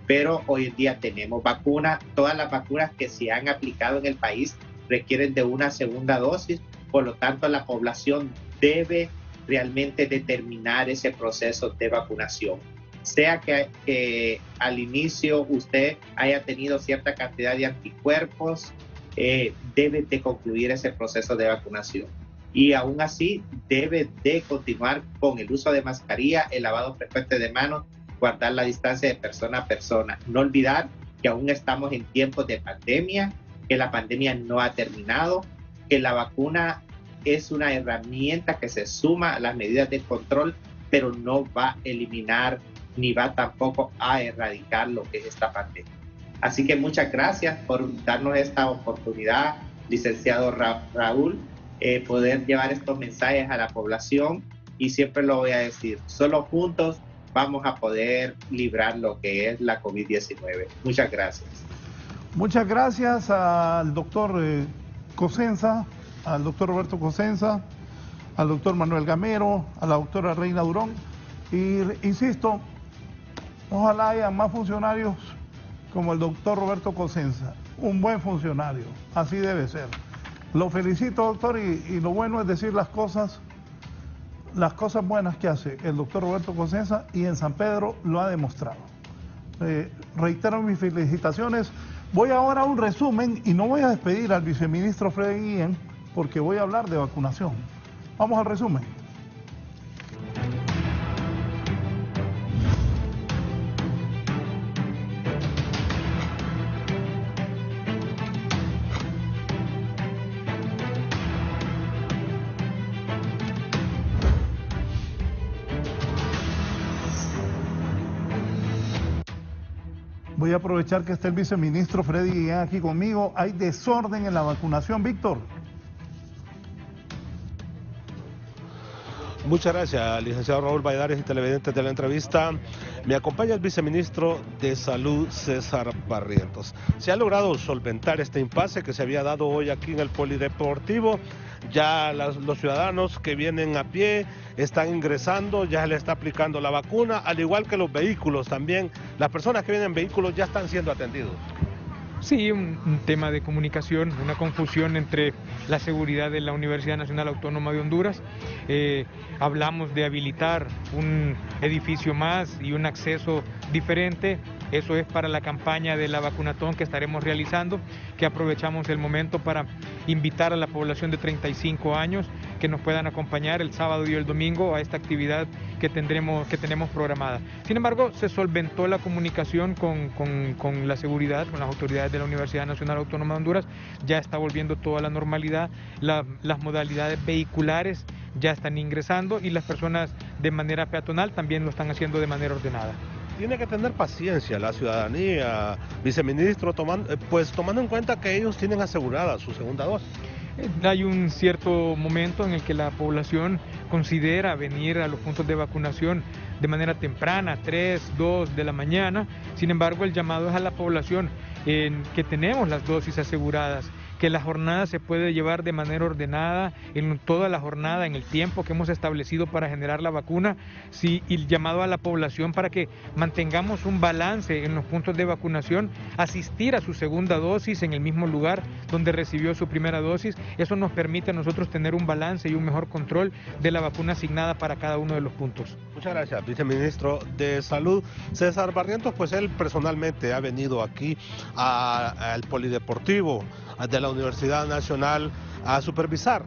Pero hoy en día tenemos vacunas. Todas las vacunas que se han aplicado en el país requieren de una segunda dosis. Por lo tanto, la población debe realmente determinar ese proceso de vacunación. Sea que al inicio usted haya tenido cierta cantidad de anticuerpos, debe de concluir ese proceso de vacunación. Y aún así debe de continuar con el uso de mascarilla, el lavado frecuente de manos, guardar la distancia de persona a persona. No olvidar que aún estamos en tiempos de pandemia, que la pandemia no ha terminado, que la vacuna es una herramienta que se suma a las medidas de control, pero no va a eliminar ni va tampoco a erradicar lo que es esta pandemia. Así que muchas gracias por darnos esta oportunidad, licenciado Raúl, poder llevar estos mensajes a la población y siempre lo voy a decir, solo juntos vamos a poder librar lo que es la COVID-19. Muchas gracias. Muchas gracias al doctor Cosenza, al doctor Roberto Cosenza, al doctor Manuel Gamero, a la doctora Reina Durón. Y insisto, ojalá haya más funcionarios como el doctor Roberto Cosenza, un buen funcionario, así debe ser. Lo felicito, doctor, y lo bueno es decir las cosas las cosas buenas que hace el doctor Roberto Cosenza y en San Pedro lo ha demostrado. Reitero mis felicitaciones. Voy ahora a un resumen y no voy a despedir al viceministro Freddy Guillén porque voy a hablar de vacunación. Vamos al resumen. Voy a aprovechar que está el viceministro Freddy Guillén aquí conmigo. Hay desorden en la vacunación, Víctor. Muchas gracias, licenciado Raúl Valladares y televidentes de la entrevista. Me acompaña el viceministro de Salud, César Barrientos. Se ha logrado solventar este impasse que se había dado hoy aquí en el Polideportivo. Ya los ciudadanos que vienen a pie están ingresando, ya se les está aplicando la vacuna, al igual que los vehículos también. Las personas que vienen en vehículos ya están siendo atendidos. Sí, un tema de comunicación, una confusión entre la seguridad de la Universidad Nacional Autónoma de Honduras. Hablamos de habilitar un edificio más y un acceso diferente. Eso es para la campaña de la vacunatón que estaremos realizando, que aprovechamos el momento para invitar a la población de 35 años que nos puedan acompañar el sábado y el domingo a esta actividad que tenemos programada. Sin embargo, se solventó la comunicación con la seguridad, con las autoridades de la Universidad Nacional Autónoma de Honduras. Ya está volviendo toda la normalidad, las modalidades vehiculares ya están ingresando y las personas de manera peatonal también lo están haciendo de manera ordenada. Tiene que tener paciencia la ciudadanía, viceministro, tomando en cuenta que ellos tienen asegurada su segunda dosis. Hay un cierto momento en el que la población considera venir a los puntos de vacunación de manera temprana, 3, 2 de la mañana. Sin embargo, el llamado es a la población en que tenemos las dosis aseguradas, que la jornada se puede llevar de manera ordenada, en toda la jornada, en el tiempo que hemos establecido para generar la vacuna, sí, y el llamado a la población para que mantengamos un balance en los puntos de vacunación, asistir a su segunda dosis en el mismo lugar donde recibió su primera dosis. Eso nos permite a nosotros tener un balance y un mejor control de la vacuna asignada para cada uno de los puntos. Muchas gracias, viceministro de Salud. César Barrientos, pues él personalmente ha venido aquí al Polideportivo de la Universidad Nacional a supervisar.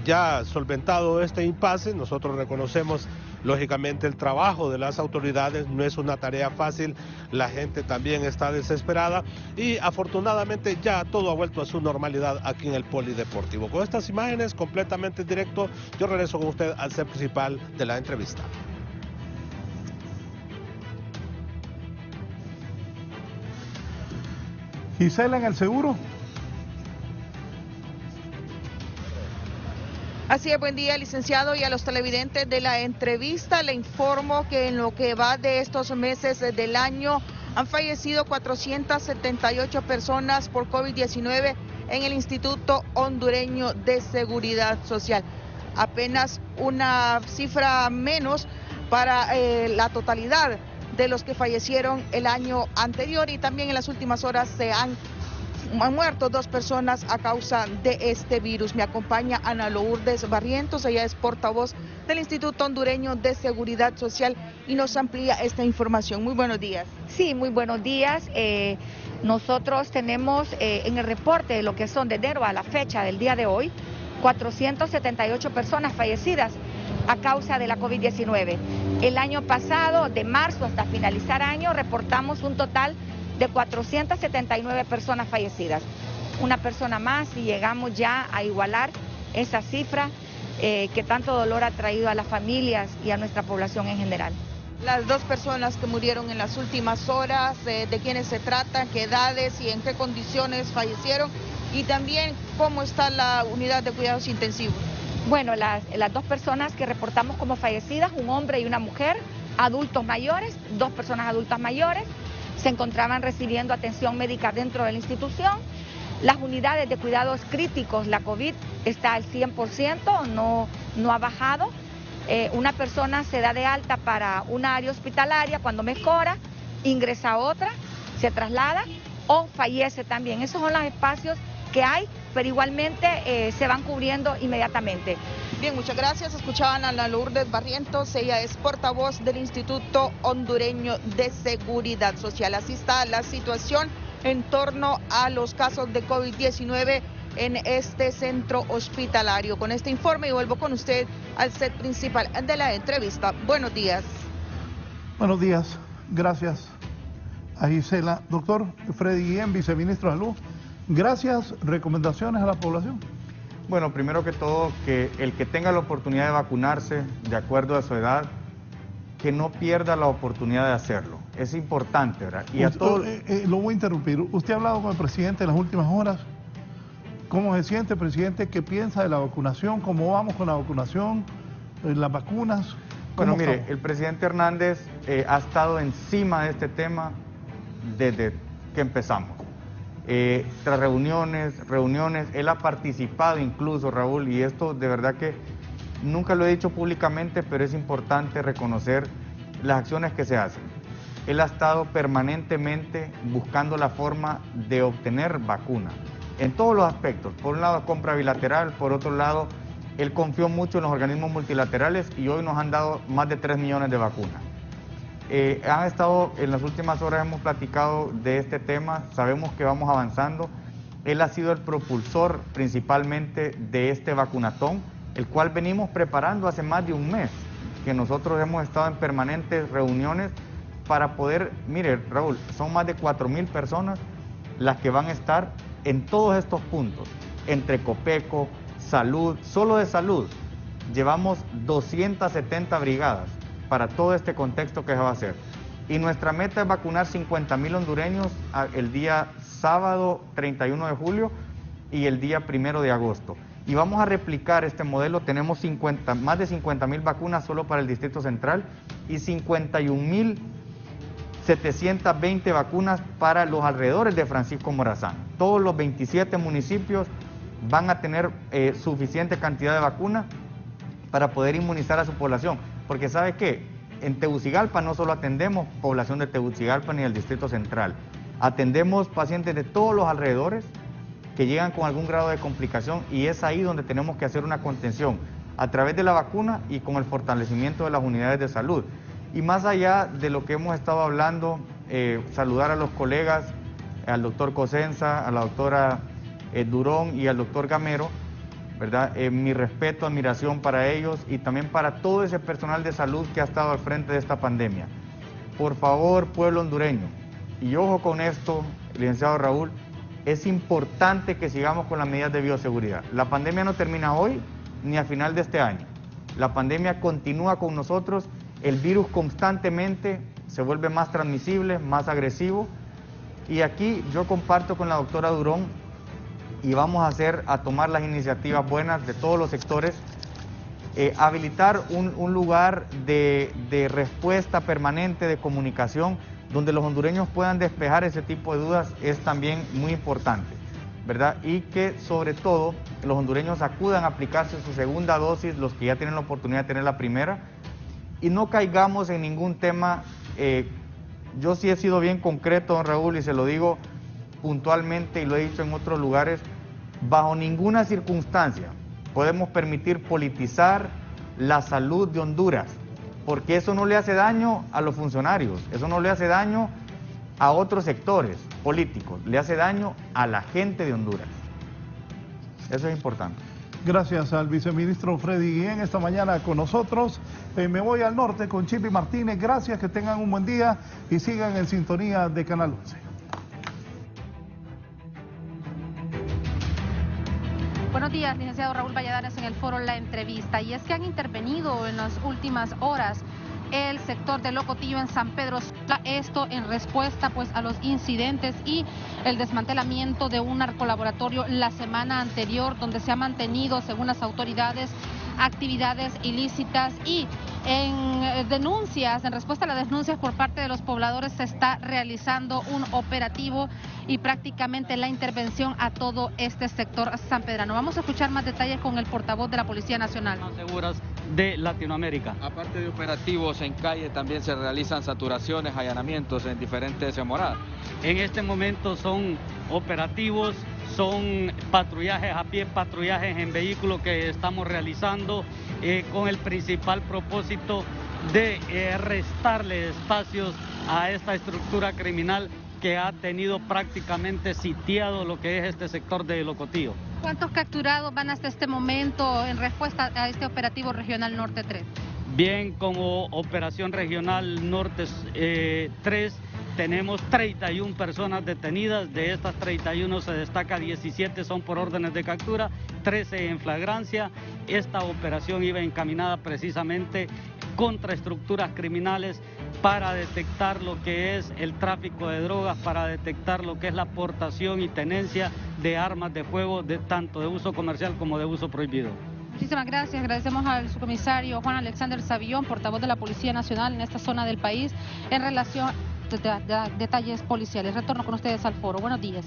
Ya solventado este impasse, nosotros reconocemos lógicamente el trabajo de las autoridades, no es una tarea fácil, la gente también está desesperada y afortunadamente ya todo ha vuelto a su normalidad aquí en el Polideportivo. Con estas imágenes completamente en directo, yo regreso con usted al set principal de la entrevista. Gisela, en el seguro. Así es, buen día, licenciado, y a los televidentes de la entrevista le informo que en lo que va de estos meses del año han fallecido 478 personas por COVID-19 en el Instituto Hondureño de Seguridad Social. Apenas una cifra menos para la totalidad de los que fallecieron el año anterior, y también en las últimas horas han muerto 2 personas a causa de este virus. Me acompaña Ana Lourdes Barrientos, ella es portavoz del Instituto Hondureño de Seguridad Social y nos amplía esta información. Muy buenos días. Sí, muy buenos días. Nosotros tenemos en el reporte de lo que son de enero a la fecha del día de hoy, 478 personas fallecidas a causa de la COVID-19. El año pasado, de marzo hasta finalizar año, reportamos un total de 479 personas fallecidas. Una persona más y llegamos ya a igualar esa cifra que tanto dolor ha traído a las familias y a nuestra población en general. Las 2 personas que murieron en las últimas horas, de quiénes se trata, qué edades y en qué condiciones fallecieron, y también cómo está la unidad de cuidados intensivos. Bueno, las 2 personas que reportamos como fallecidas, un hombre y una mujer, adultos mayores, 2 personas adultas mayores, se encontraban recibiendo atención médica dentro de la institución. Las unidades de cuidados críticos, la COVID está al 100%, no ha bajado. Una persona se da de alta para una área hospitalaria, cuando mejora, ingresa a otra, se traslada o fallece también. Esos son los espacios que hay, pero igualmente se van cubriendo inmediatamente. Bien, muchas gracias. Escuchaban a Ana Lourdes Barrientos, ella es portavoz del Instituto Hondureño de Seguridad Social. Así está la situación en torno a los casos de COVID-19 en este centro hospitalario. Con este informe y vuelvo con usted al set principal de la entrevista. Buenos días. Buenos días, gracias a Gisela. Doctor Freddy Guillén, viceministro de Salud, gracias. ¿Recomendaciones a la población? Bueno, primero que todo, que el que tenga la oportunidad de vacunarse, de acuerdo a su edad, que no pierda la oportunidad de hacerlo. Es importante, ¿verdad? Y a todos... Lo voy a interrumpir. Usted ha hablado con el presidente en las últimas horas. ¿Cómo se siente, presidente? ¿Qué piensa de la vacunación? ¿Cómo vamos con la vacunación? ¿Las vacunas? Bueno, mire, el presidente Hernández ha estado encima de este tema desde que empezamos. Tras reuniones, él ha participado incluso, Raúl, y esto de verdad que nunca lo he dicho públicamente, pero es importante reconocer las acciones que se hacen. Él ha estado permanentemente buscando la forma de obtener vacuna, en todos los aspectos. Por un lado, compra bilateral, por otro lado, él confió mucho en los organismos multilaterales y hoy nos han dado más de 3 millones de vacunas. Han estado, en las últimas horas hemos platicado de este tema, sabemos que vamos avanzando. Él ha sido el propulsor principalmente de este vacunatón, el cual venimos preparando hace más de un mes, que nosotros hemos estado en permanentes reuniones para poder, mire Raúl, son más de 4,000 personas las que van a estar en todos estos puntos, entre Copeco, Salud, solo de Salud, llevamos 270 brigadas para todo este contexto que se va a hacer. Y nuestra meta es vacunar 50,000 hondureños el día sábado 31 de julio y el día 1 de agosto. Y vamos a replicar este modelo, tenemos más de 50,000 vacunas solo para el Distrito Central y 51,720 vacunas para los alrededores de Francisco Morazán. Todos los 27 municipios van a tener suficiente cantidad de vacunas para poder inmunizar a su población. Porque ¿sabe qué? En Tegucigalpa no solo atendemos población de Tegucigalpa ni del Distrito Central, atendemos pacientes de todos los alrededores que llegan con algún grado de complicación y es ahí donde tenemos que hacer una contención a través de la vacuna y con el fortalecimiento de las unidades de salud. Y más allá de lo que hemos estado hablando, saludar a los colegas, al doctor Cosenza, a la doctora Durón y al doctor Gamero, ¿verdad? Mi respeto, admiración para ellos y también para todo ese personal de salud que ha estado al frente de esta pandemia. Por favor, pueblo hondureño, y ojo con esto, licenciado Raúl, es importante que sigamos con las medidas de bioseguridad. La pandemia no termina hoy ni a final de este año. La pandemia continúa con nosotros, el virus constantemente se vuelve más transmisible, más agresivo, y aquí yo comparto con la doctora Durón y vamos a tomar las iniciativas buenas de todos los sectores, habilitar un lugar de respuesta permanente, de comunicación, donde los hondureños puedan despejar ese tipo de dudas es también muy importante, ¿verdad? Y que sobre todo los hondureños acudan a aplicarse su segunda dosis, los que ya tienen la oportunidad de tener la primera, y no caigamos en ningún tema. Yo sí he sido bien concreto, don Raúl, y se lo digo puntualmente y lo he dicho en otros lugares, bajo ninguna circunstancia podemos permitir politizar la salud de Honduras, porque eso no le hace daño a los funcionarios, eso no le hace daño a otros sectores políticos, le hace daño a la gente de Honduras. Eso es importante. Gracias al viceministro Freddy Guillén esta mañana con nosotros. Me voy al norte con Chipi Martínez. Gracias, que tengan un buen día y sigan en sintonía de Canal 11. Buenos días, licenciado Raúl Valladares, en el foro La Entrevista. Y es que han intervenido en las últimas horas el sector de Locotillo en San Pedro Sula, esto en respuesta pues a los incidentes y el desmantelamiento de un narcolaboratorio la semana anterior, donde se ha mantenido, según las autoridades, actividades ilícitas, y en denuncias, en respuesta a las denuncias por parte de los pobladores, se está realizando un operativo y prácticamente la intervención a todo este sector sanpedrano. Vamos a escuchar más detalles con el portavoz de la Policía Nacional. Seguras de Latinoamérica. Aparte de operativos en calle, también se realizan saturaciones, allanamientos en diferentes moradas. En este momento son operativos son patrullajes a pie, patrullajes en vehículos que estamos realizando con el principal propósito de restarle espacios a esta estructura criminal que ha tenido prácticamente sitiado lo que es este sector de Locotillo. ¿Cuántos capturados van hasta este momento en respuesta a este operativo regional Norte 3? Bien, como Operación Regional Norte 3 tenemos 31 personas detenidas. De estas 31 se destaca 17 son por órdenes de captura, 13 en flagrancia. Esta operación iba encaminada precisamente contra estructuras criminales para detectar lo que es el tráfico de drogas, para detectar lo que es la aportación y tenencia de armas de fuego, tanto de uso comercial como de uso prohibido. Muchísimas gracias. Agradecemos al subcomisario Juan Alexander Savillón, portavoz de la Policía Nacional en esta zona del país, en relación a detalles policiales. Retorno con ustedes al foro. Buenos días.